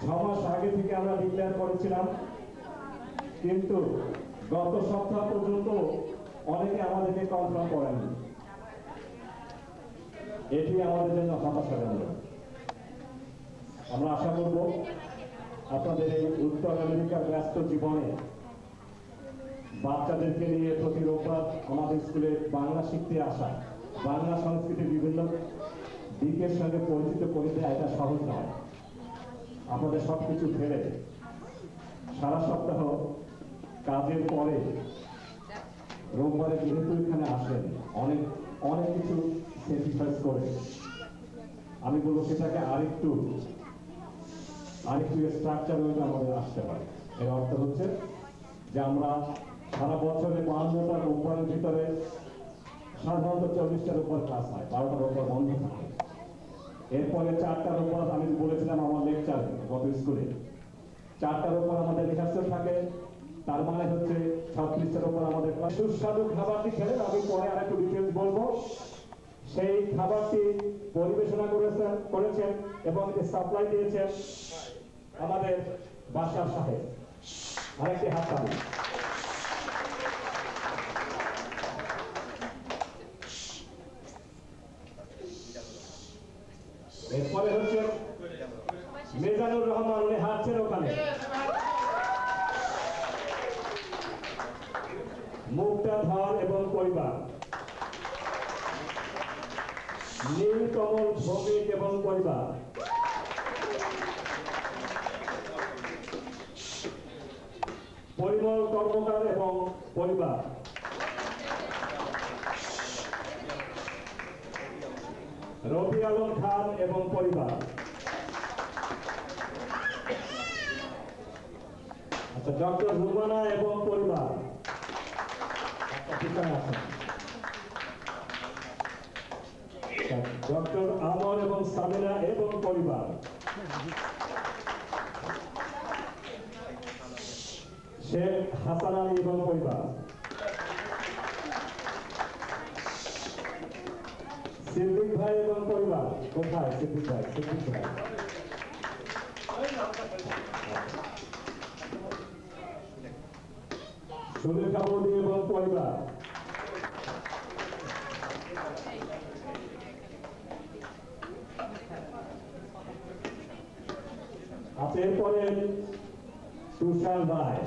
6 মাস আগে থেকে আমরা ডিক্লেয়ার করেছিলাম, কিন্তু গত সপ্তাহ পর্যন্ত অনেকে আমাদেরকে কনফার্ম করেনি। এটি আমাদের জন্য হতাশাজনক। আমরা আশা করব আপনাদের এই উত্তর আমেরিকার ব্যস্ত জীবনে বাচ্চাদেরকে নিয়ে প্রতি রোববার আমাদের স্কুলে বাংলা শিখতে আসা, বাংলা সংস্কৃতির বিভিন্ন দিকের সঙ্গে পরিচিত করে দেওয়া এটা সহজ নয়। আপনাদের সবকিছু ফেলে সারা সপ্তাহ কাজের পরে রোববারে যেহেতু এখানে আসেন, অনেক কিছু স্যাক্রিফাইস করে, আমি বলবো সেটাকে আরেকটু স্ট্রাকচার হয়ে আমাদের আসতে পারে। এর অর্থ হচ্ছে যে আমরা সারা বছরে 52টা রোববারের ভিতরে সাধারণত 40টা রোববার ক্লাস হয়, 12টা রোববার বন্ধ থাকে। এরপরে 4টা রোববার আমি বলেছিলাম আমার লেকচারে গত স্কুলে, 4টা রোববার আমাদের রিহার্সাল থাকে। তার মানে হচ্ছে 36টার উপর আমাদের সুস্বাদু খাবারটি খেলে আমি পরে আর একটু ডিটেলস বলবো। সেই খাবারটি পরিবেশনা করেছেন এবং সাপ্লাই দিয়েছেন আমাদের বাসার সাহেব। আরেকটি হাত তালি। এরপরে হচ্ছে মেজানুর রহমান, উনি হাঁটছেন ওখানে। মুক্তাধর এবং পরিবার, নীলকমল ভৌমিক এবং পরিবার, পরিমল কর্মকার এবং পরিবার, রবি আলম খান এবং পরিবার, আচ্ছা ডক্টর রুমানা এবং পরিবার, ডক্টর আমর এবং সামিনা এবং পরিবার, শেখ হাসান আলী এবং পরিবার, সিদ্দিক ভাই এবং পরিবার। কোথায় সিদ্দিক ভাই? সিদ্দিক ভাই সুলেখা বৌদি এবং পরিবার, আচ্ছা এরপরে তুষার রায়।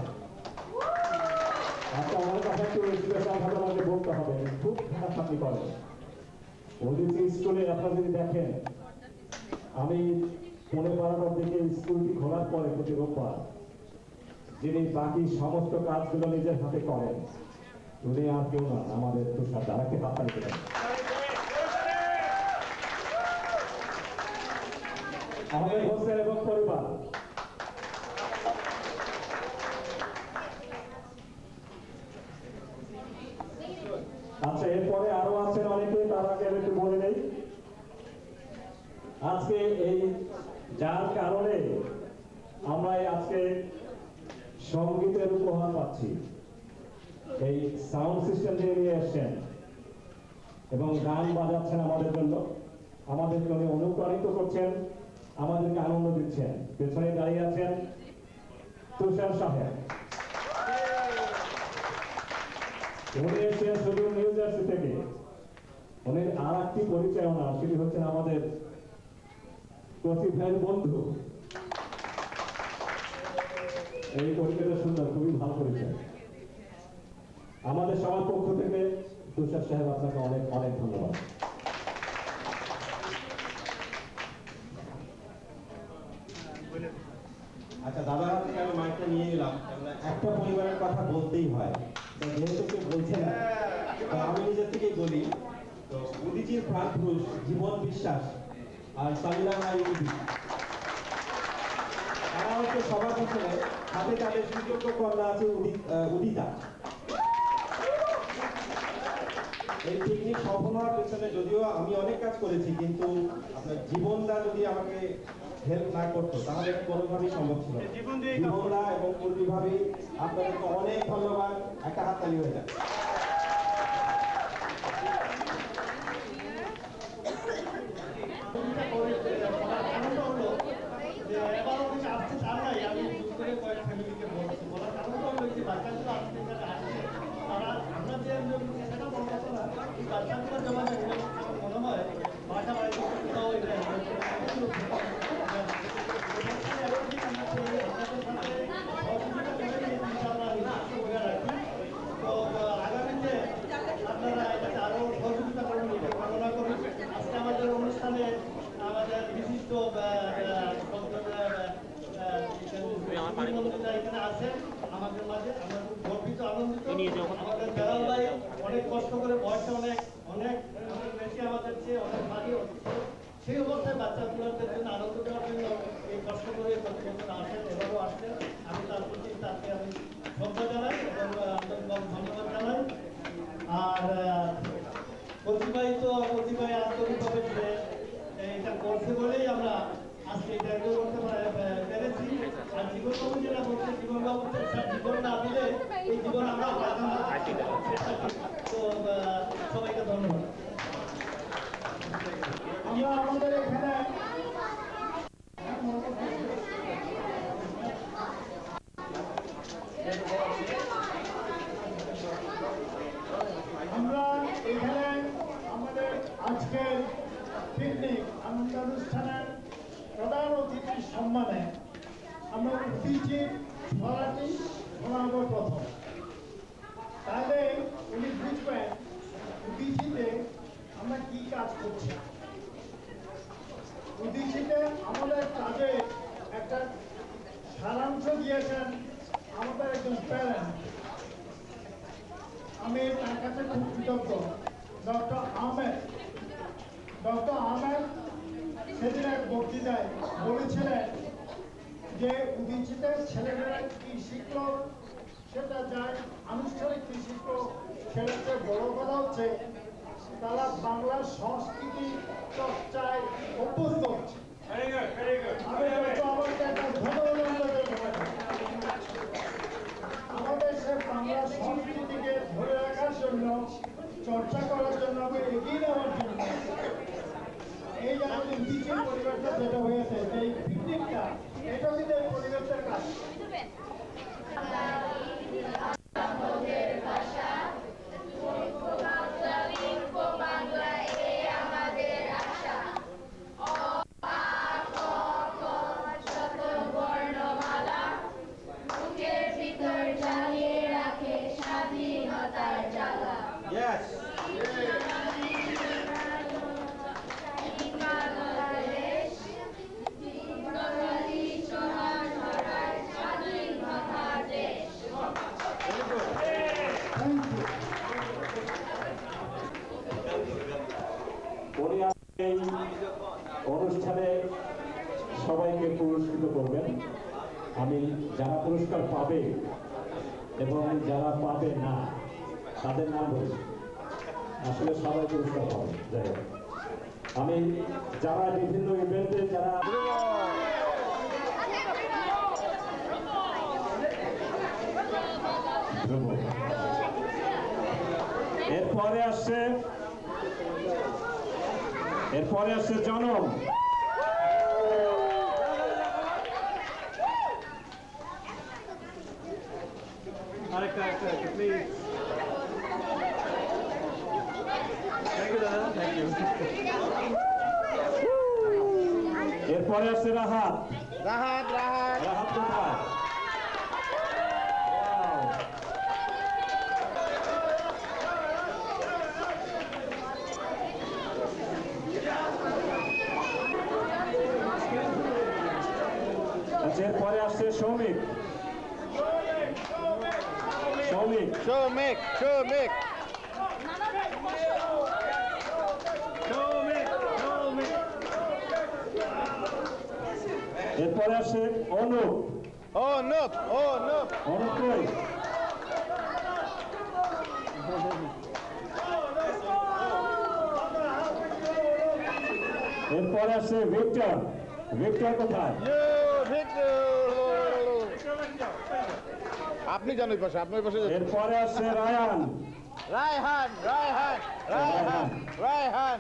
আচ্ছা আমার কাছে একটু স্পেশাল ভাবে আমাকে বলতে হবে, খুব খাটাখাটি করে ওদিকে স্কুলে। আপনারা যদি দেখেন, আমি 12টার দিকে স্কুলটি খোলার পরে প্রতি রোববার যিনি বাকি সমস্ত কাজগুলো নিজের হাতে করেন, উনি আর কেউ না, আমাদের তুষার। তারাকে হাততালি দেবেন। আমাদের হোসেন এবং পরিবার, আচ্ছা এরপরে আরো আছেন অনেকে, তার আগে আমি একটু বলে নেই। আজকে এই যার কারণে আমরা আজকে সঙ্গীতের উপহার পাচ্ছি, এই সাউন্ড সিস্টেম দিয়ে নিয়ে এসছেন এবং গান বাজাচ্ছেন আমাদের জন্য, আমাদেরকে উনি অনুপ্রাণিত করছেন, আমাদেরকে আনন্দ দিচ্ছেন। পেছনে দাঁড়িয়ে আছেন তুষার সাহেব। উনি এসেছেন শুধু নিউ জার্সি থেকে। উনি আর একটি পরিচয় ওনার, সেটি হচ্ছেন আমাদের কৌশিক ভাইয়ের বন্ধু। এই পরিচয়টা সুন্দর, খুবই ভালো পরিচয়। আমাদের সবার পক্ষ থেকে তুষার সাহেব আপনাকে অনেক অনেক ধন্যবাদ। আচ্ছা, দাদা থেকে আমি মাইকটা নিয়ে নিলাম। একটা পরিবারের কথা বলতেই হয়, যেহেতু কেউ বলছে না, আমি নিজের থেকেই বলি। তো উদীচীর প্রাণ পুরুষ জীবন বিশ্বাস আর সামিলা রায় উদি, তারা হচ্ছে সবার পিছনে, হাতে তাদের সুযোগ্য কন্যা আছে উদিতা। এই পিকনিক সফল হওয়ার পেছনে যদিও আমি অনেক কাজ করেছি, কিন্তু আপনার জীবনদা যদি আমাকে হেল্প না করতো তাহলে এটা কোনোভাবেই সম্ভব ছিল না। জীবনদা এবং পূর্বী ভাবি, আপনাদেরকে অনেক ধন্যবাদ। একটা হাততালি হয়ে যায়। অনেক কষ্ট করে, বয়সে অনেক অনেক বেশি আমাদের চেয়ে অনেক ভারী, সেই অবস্থায় বাচ্চাগুলোদের জন্য আনন্দ দেওয়ার জন্য এই কষ্ট করে প্রতিযোগিতা আসেন, এবারও আসছেন। আমি তার প্রতি তাকে আমি শ্রদ্ধা জানাই এবং আন্তরিকভাবে ধন্যবাদ জানাই। আর প্রতিভাই আন্তরিকভাবে এটা করছে বলেই আমরা আজকে এটা করতে পেরেছি। আর জীবনবাবু যেটা বলছে, জীবনবাবু জীবন না দিলে এই জীবন আমরা পাইতাম না। তো সবাইকে ধন্যবাদ। আমরা আমাদের এখানে আমাদের আজকের পিকনিক আনন্দ অনুষ্ঠানের প্রধান অতিথির সম্মানে আমরা উদীচীর ছড়াটি শোনাবো প্রথম। তাহলে উনি বুঝবেন উদীচীতে আমরা কি কাজ করছি। উদীচীতে আমাদের কাজে একটা সারাংশ দিয়েছেন আমাদের একজন প্যারেন্ট। আমি তার কাছে খুব কৃতজ্ঞ। ডক্টর আহমেদ সেদিন এক বক্তৃতায় বলেছিলেন যে উদীচীতে ছেলেমেয়েরা কি শিখলো সেটা যায় আনুষ্ঠানিক কি শিখলো, সেটাতে বড় কথা হচ্ছে তারা বাংলা সংস্কৃতি চর্চায় অভ্যস্ত হচ্ছে। আমাদের সে বাংলা সংস্কৃতিকে ধরে রাখার জন্য, চর্চা করার জন্য, এগিয়ে নেওয়ার জন্য এই যে আমাদের উদীচীর পরিবেশটা যেটা হয়েছে, এই পিকনিকটা, এটা কিন্তু এই পরিবেশের কাজ। অনুষ্ঠানে সবাইকে পুরস্কৃত করবেন। আমি যারা পুরস্কার পাবে এবং যারা পাবে না তাদের নাম বলি। আসলে সবাই পুরস্কার পাবে। যাই হোক, আমি যারা বিভিন্ন ইভেন্টে যারা এরপরে আসছে জনম। প্লিজ থ্যাংক ইউ দাদা থ্যাংক ইউ এরপরে আসছে রাহাত রাহাত রাহাত রাহাত কোথায় আচ্ছা এরপরে আসছে সৌমিক সৌমিক সৌমিক সৌমিক এরপরে আসছে অনুপ অনুপ অনুপ অনুপ কই এরপরে আসছে ভিক্টর ভিক্টর কোথায় আপনি জানেন পাশে আপনার পাশে এরপরে আসছে রায়ান রায়হান রায়হান রায়হান রায়হান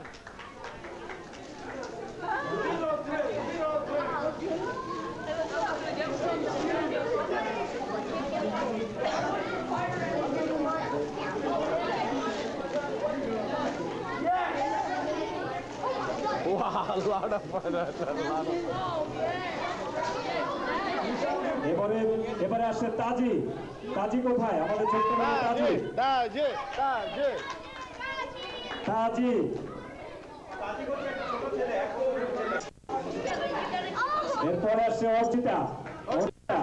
এবারে আসছে তাজি তাজি কোথায় আমাদের ছোট্ট তাজি তাজি তাজি তাজি এরপরে আসছে অর্চিতা অর্চিতা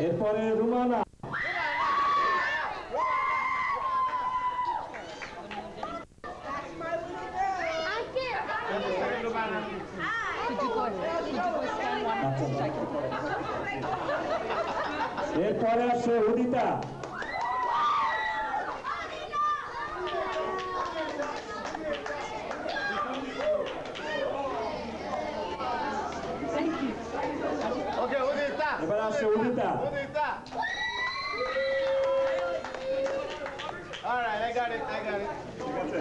এরপরে রুমানা এরপরে আসছে উদিতা এবার আসছে Udita All right, I got it. ঠিক আছে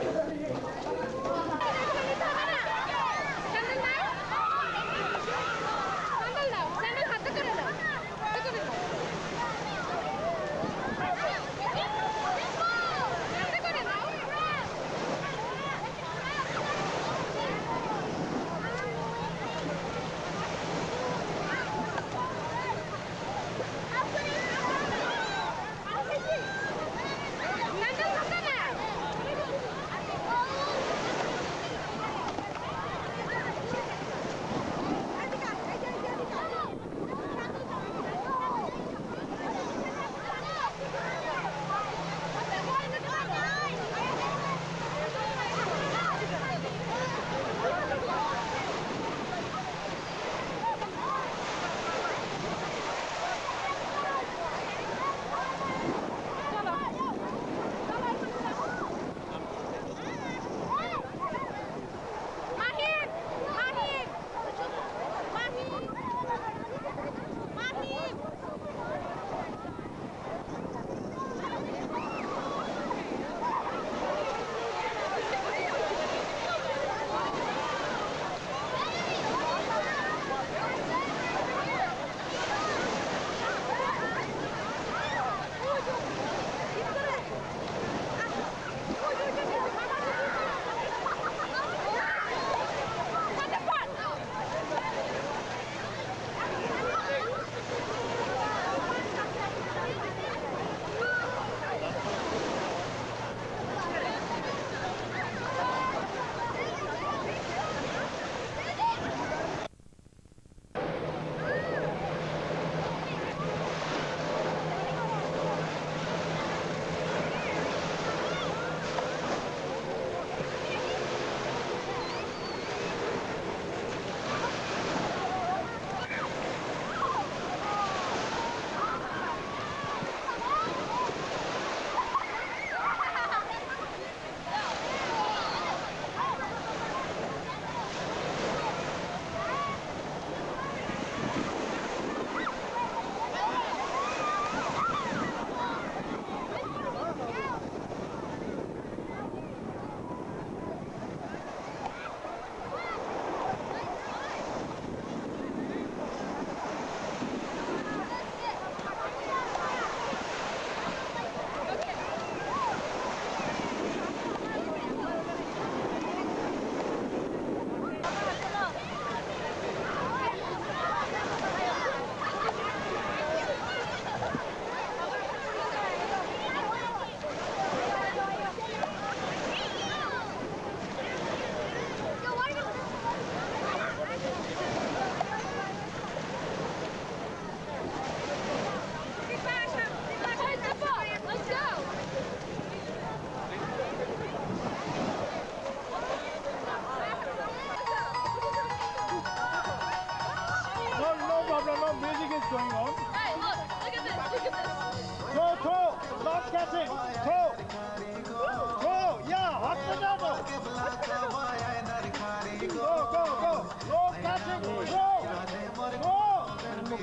Lovely.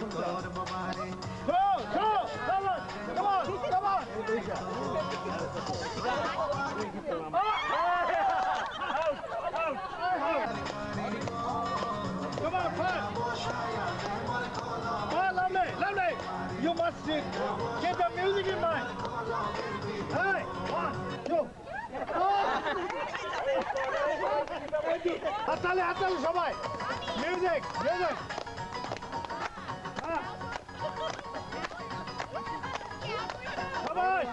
You must get the music in mind. Hey, one, two. হাততালি সবাই মিউজিক সবাই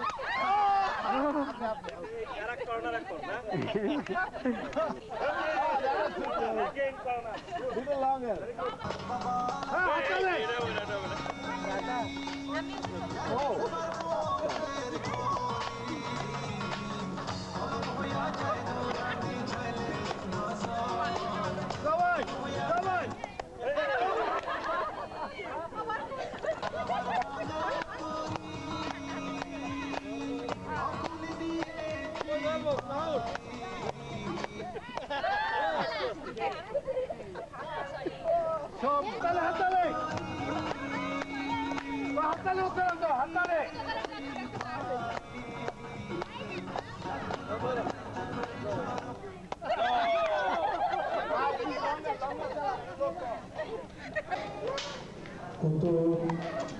কত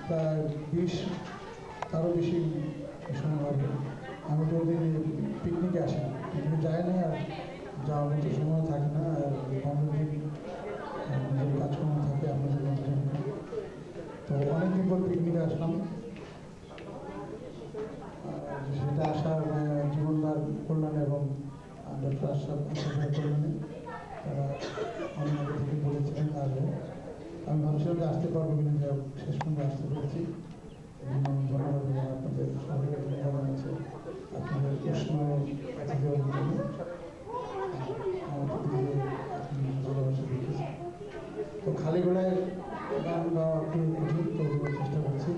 প্রায় 20 তারও বেশি সময় হবে। আমি তো ওদের পিকনিকে আসি না, পিকনিক যায় না, আর যাওয়ার মতো সময় থাকে না, আর অনেকদিন নিজের কাজকর্ম থাকে আপনাদের মধ্যে। তো অনেকদিন পর পিকনিকে আসলাম, সেটা আসার জীবনদার কল্যাণে এবং ডক্টর আশরাফ কল্যাণে তারা অনেক আগে থেকে বলেছিলেন আসবো। আমি ভাবছিলাম যে আসতে পারবো কিনা, যা শেষ পর্যন্ত আসতে পেরেছি। ধন্যবাদ আপনাদের সবাইকে ধন্যবাদ আছে আপনাদের প্রশ্ন দেওয়ার জন্য, আমাদের দিকে ভালোবাসা দিয়েছি। তো খালি গলায় গান গাওয়া একটু কঠিন, তো চেষ্টা করছি।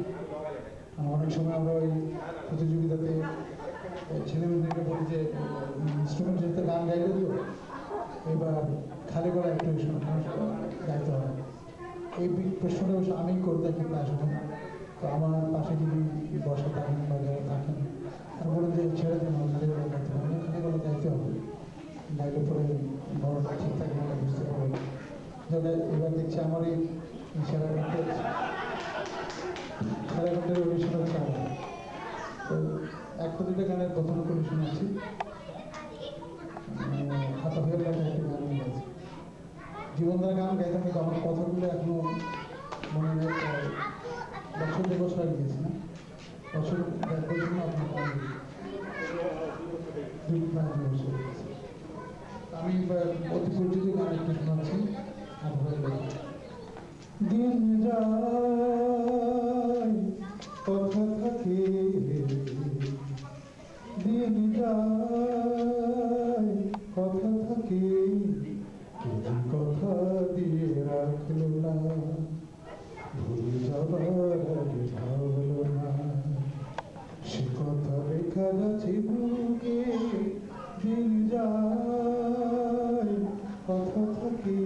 অনেক সময় আমরা ওই প্রতিযোগিতাতে ছেলেমেয়েদেরকে বলি যে ইনস্ট্রুমেন্ট যেতে গান গাইলে দিও, এবার খালি গলায় একটু গাইতে হয়। এই প্রশ্নটা অবশ্য আমি করে থাকি প্রায় সময়। তো আমার পাশে যদি বসে থাকেন বা যারা থাকেন আর বলে যে ছেড়ে দেন, খালি গলায় গাইতে হবে, খালি গলায় গাইতে হবে, গাইলে পরে বড়টা ঠিক থাকে না, বুঝতে পারবে। যাতে এবার দেখছি আমার এই সেরাঘাটের অনুষ্ঠান হচ্ছে আমার। তো একটা দুটো গানের প্রথম করে শুনেছি, হাতা হয়ে গেছে একটা গান গেছে, জীবনদার গান গাইতাম, কিন্তু আমার কথাগুলো এখনো মনে নেই। বছর 2 বছর আগে গেছি না, বছর 1 বছর না, আপনার গান আমি অতি পরিচিত গান একটু শোনাচ্ছি। দিন যায় কথা থাকে, দিন যায় কথা থাকে, কথা দিয়ে রাখলো না, ভুলে যাবার আগে ভাবলো না, সে কথা লেখা যাচ্ছে বুকে। দিন যায় কথা থাকে,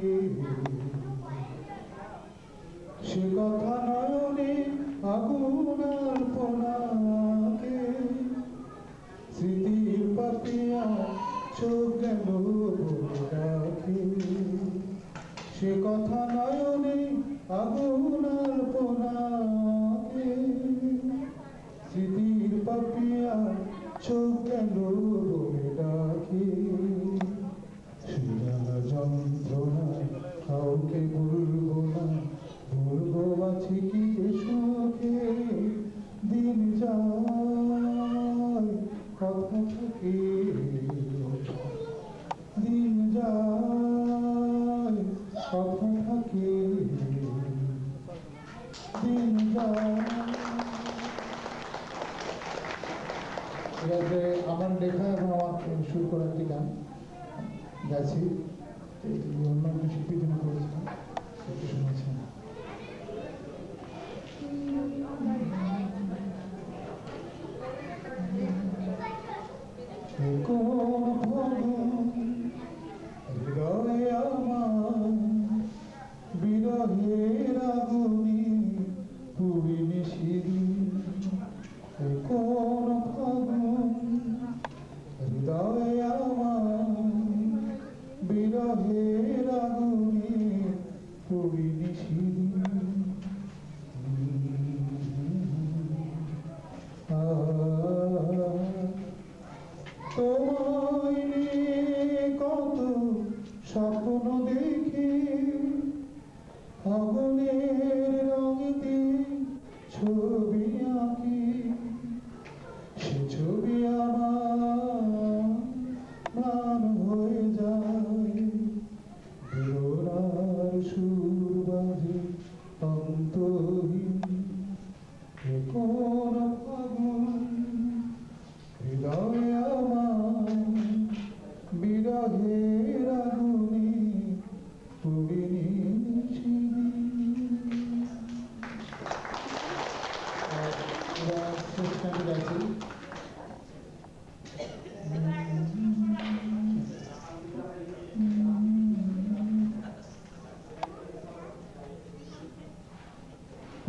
সে কথা নয়নে আগুনার পোনাকে, স্মৃতির পাপিয়া চোখ গেল রাখে, সে কথা নয়নে আগুনার পোনাকে, স্মৃতির পাপিয়া চোখ গেল রাখে, সুরালা যন্ত্রণা কাউকে বলবো না, বলবো আছে কি সুখে। দিন যায় কথা থাকে, দিন যায় কথা থাকে, দিন যায়। এবারে আমার লেখা এবং আমার সুর করা একটি গান গাইছি, অন্যান্য শিল্পীর জন্য করেছিলাম, একটু শুনেছেন। কোন হৃদয়ে আমার বিরহের আগুনে হয়ে যায় বেদনার সুর বাজে অন্তহীন কোন ফাগুন হৃদয়ে আমার বিরহের আগুনে পুড়িনি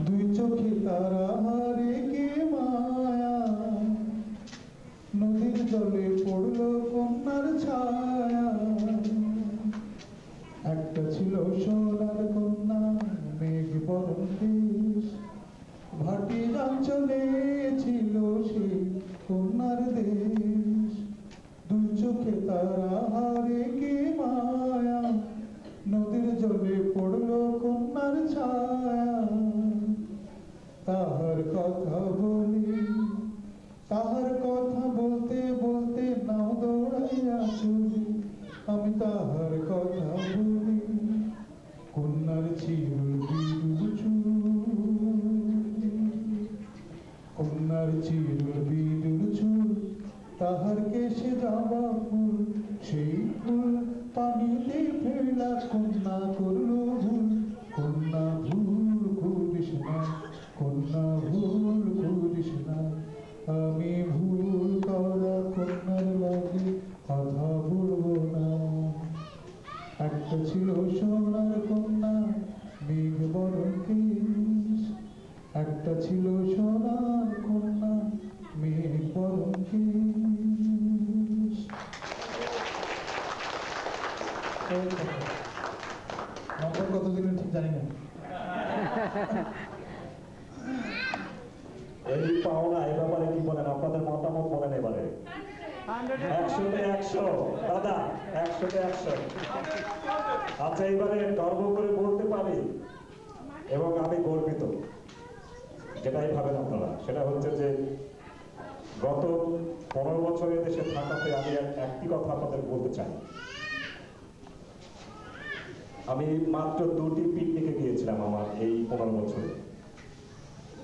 দুই চোখে তারা হারে কে মায়া নদীর জলে পড়লো কন্যার ছায়া একটা ছিল সোনার কন্যা মেঘ বরণ দেশ ভাটি অঞ্চলে ছিল সে কন্যার দেশ দুই চোখে তারা হারে কে মায়া নদীর জলে পড়লো কন্যার ছায়া তাহার কথা বলি তাহার কথা বলতে বলতে নাও দৌড়াইয়া চলি আমি তাহার কথা বলি কন্যার চিরুল বিরুল চুল কন্যার চিরুল বিরুল চুল তাহার কেশে জবা ফুল সেই ফুল পানিতে ফেলা কন্যা করলো ভুল কন্যা ভুল করিস না কন্যা ভুল করিস না আমি ভুল করা কন্যার লাগে কথা বলবো না একটা ছিল সোনার কন্যা মেঘ বরণ কেশ একটা ছিল সোনার কন্যা মেঘ বরণ কেশ নম্বর কত দিলেন ঠিক জানি না এই পাওনা এই ব্যাপারে কি বলেন আপনাদের মতামত বলেন এবারে 100-তে 100 দাদা 100-তে 100 আচ্ছা এবারে গর্ব করে বলতে পারি এবং আমি গর্বিত যেটাই ভাবেন আপনারা সেটা হচ্ছে যে গত 15 বছরের দেশে থাকাতে আমি একটি কথা আপনাদের বলতে চাই আমি মাত্র 2টি পিকনিকে গিয়েছিলাম আমার এই 15 বছরে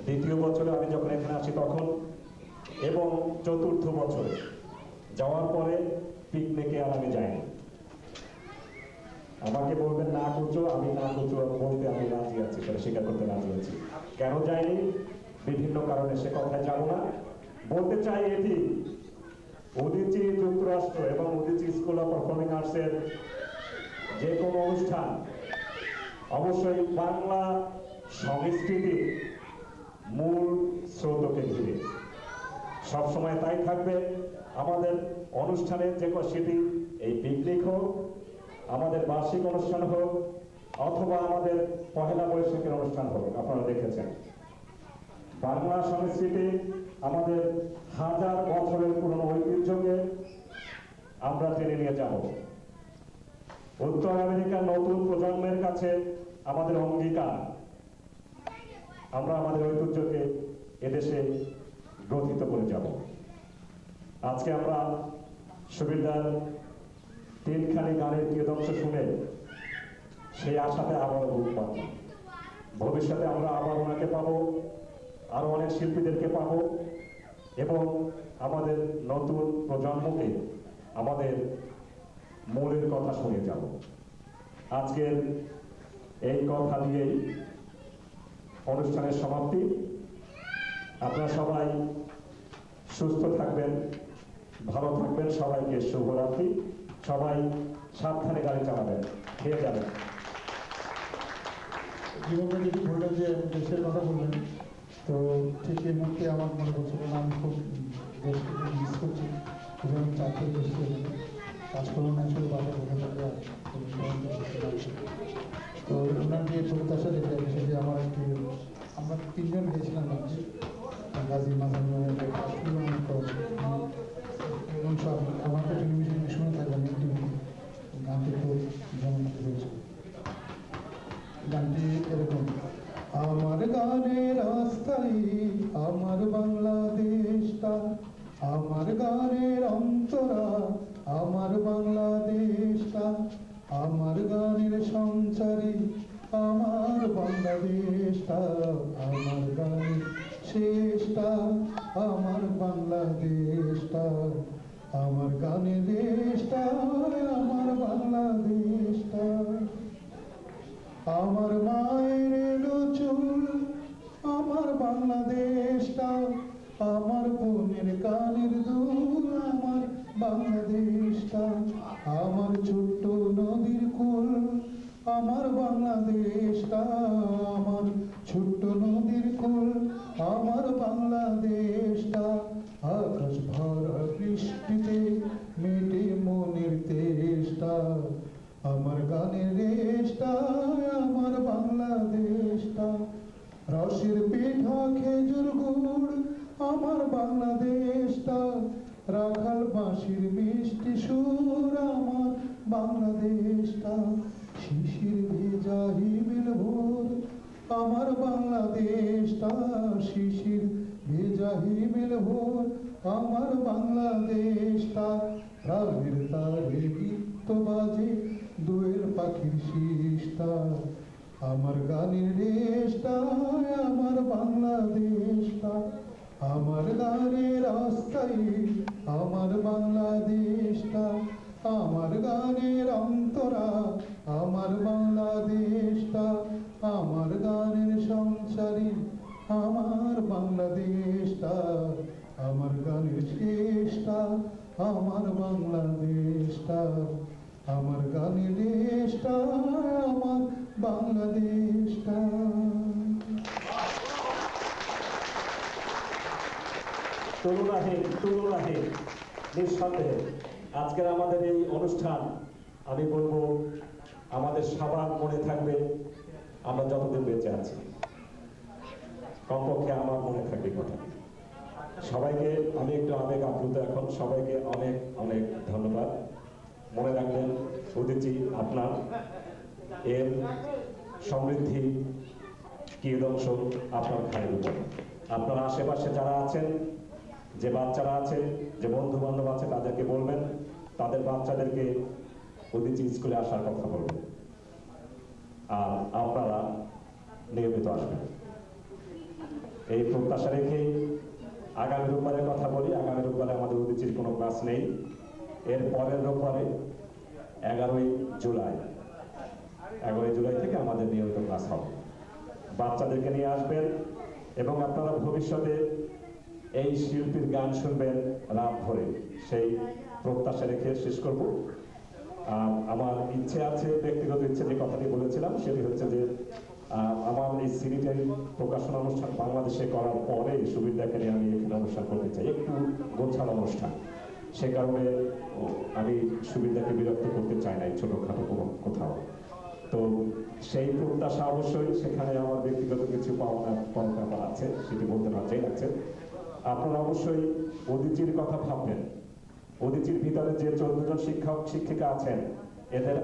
দ্বিতীয় বছরে আমি যখন এখানে আসি তখন এবং চতুর্থ বছরে যাওয়ার পরে পিকনিকে আর আমি যাইনি আমাকে বলবেন না করছো আমি না করছো বলতে আমি রাজি আছি সেটা স্বীকার করতে রাজি আছি কেন যাইনি বিভিন্ন কারণে সে কথায় যাব না বলতে চাই এটি উদীচী যুক্তরাষ্ট্র এবং উদীচী স্কুল অফ পারফর্মিং আর্টসের যে কোনো অনুষ্ঠান অবশ্যই বাংলা সংস্কৃতির মূল স্রোতকে ঘিরে সবসময় তাই থাকবে আমাদের অনুষ্ঠানের যে সেটি এই পিকনিক হোক আমাদের বার্ষিক অনুষ্ঠান হোক অথবা আমাদের পহেলা বৈশাখের অনুষ্ঠান হোক আপনারা দেখেছেন বাংলা সংস্কৃতি আমাদের হাজার বছরের পুরনো ঐতিহ্যকে আমরা টেনে নিয়ে যাব উত্তর আমেরিকার নতুন প্রজন্মের কাছে আমাদের অঙ্গীকার আমরা আমাদের ঐতিহ্যকে এদেশে গ্রথিত করে যাব আজকে আমরা সুবিধার 3খানি গানের কিয়দংশ শুনে সেই আশাতে আবার বুক পাব ভবিষ্যতে আমরা আবার ওনাকে পাবো আরো অনেক শিল্পীদেরকে পাবো এবং আমাদের নতুন প্রজন্মকে আমাদের মূলের কথা শুনে যাব আজকের এই কথা দিয়েই অনুষ্ঠানের সমাপ্তি আপনারা সবাই সুস্থ থাকবেন ভালো থাকবেন সবাইকে শুভরাত্রি সবাই সাবধানে গাড়ি চালাবেন খেয়ে যাবেন জীবনে যেটি বললেন যে দেশের কথা বললেন তো ঠিক এই মুহূর্তে আমার মনে করছিল আমি খুব দেশকে মিস করছি এবং আমি চাকরি দেশে কাজকর্ম না শুধু বাবা বলে থাকে তো ওনার যে প্রত্যাশা যেটা সেটি আমার একটি আমরা 3 জন গেছিলাম গাজী মাঝানি এবং সব আমার তো টেলিভিশনে শুনে থাকলাম টিভি গানটি খুব জনপ্রিয় হয়েছে গানটি এরকম আমার গানের রাস্তায় আমার বাংলাদেশটা আমার গানের অন্তরা আমার বাংলাদেশ দেশটা আমার গানের শেষটা আমার বাংলাদেশটা আমার গানের দেশটা আমার বাংলাদেশটা আমার মায়ের এলো চুল আমার বাংলাদেশটা আমার বোনের কানের দুল আমার বাংলাদেশটা আমার ছোট্ট নদীর কুল আমার বাংলাদেশটা আমার ছোট্ট নদীর কুল আমার বাংলাদেশটা আকাশ ভরা বৃষ্টিতে মেটে মনের তেষ্টা আমার গানের দেশটা আমার বাংলাদেশটা রসের পিঠা খেজুর গুড় আমার বাংলাদেশটা রাখাল বাঁশির মিষ্টি সুর আমার বাংলাদেশটা শিশির ভেজা হিমেল ভোর আমার বাংলাদেশটা শিশির ভেজা হিমেল ভোর আমার বাংলাদেশটা প্রাণের তারে গীত বাজে দোয়েল পাখির শিষ্টা আমার গানের দেশটা আমার বাংলাদেশটা আমার গানের রাস্তায় আমার বাংলাদেশটা আমার গানের অন্তরা আমার বাংলাদেশটা আমার গানের সংসারী আমার বাংলাদেশটা আমার গানের শেষটা আমার বাংলাদেশটা আমার গানের দেশটা আমার বাংলাদেশটা তুলনাহীন নিঃসন্দেহে আজকের আমাদের এই অনুষ্ঠান আমি বলবো আমাদের সবার মনে থাকবে আমরা যতদিন বেঁচে আছি কমপক্ষে আমার মনে থাকবে কথা সবাইকে আমি একটু আবেগ আপ্লুত এখন সবাইকে অনেক অনেক ধন্যবাদ মনে রাখবেন উদিচি আপনার এর সমৃদ্ধি কিয়দংশ আপনার খায়ের উপর আপনার আশেপাশে যারা আছেন যে বাচ্চারা আছে যে বন্ধু বান্ধব আছে তাদেরকে বলবেন তাদের বাচ্চাদেরকে উদিচি স্কুলে আসার কথা বলবেন আর আপনারা নিয়মিত আসবেন এই প্রত্যাশা রেখেই আগামী রোববারের কথা বলি আগামী রোববারে আমাদের উদিচির কোনো ক্লাস নেই এর পরের রোববারে 11ই জুলাই থেকে আমাদের নিয়মিত ক্লাস হবে বাচ্চাদেরকে নিয়ে আসবেন এবং আপনারা ভবিষ্যতে এই শিল্পীর গান শুনবেন রাত ভরে সেই প্রত্যাশা রেখে শেষ করব আমার ইচ্ছে আছে ব্যক্তিগত ইচ্ছে যে কথাটি বলেছিলাম সেটি হচ্ছে যে আমার এই সিরিজের প্রকাশনা অনুষ্ঠান বাংলাদেশে করার পরে সুবিধাকে নিয়ে আমি এখানে অনুষ্ঠান করতে চাই একটু গোছানো অনুষ্ঠান সে কারণে আমি সুবিধাকে বিরক্ত করতে চাই না এই ছোটখাটো কোথাও তো সেই প্রত্যাশা অবশ্যই সেখানে আমার ব্যক্তিগত কিছু পাওনা আছে সেটি বলতে লজ্জাই লাগছে আপনারা অবশ্যই উদিচির কথা ভাববেন উদিচির ভিতরে যে 14 জন শিক্ষক শিক্ষিকা আছেন এদের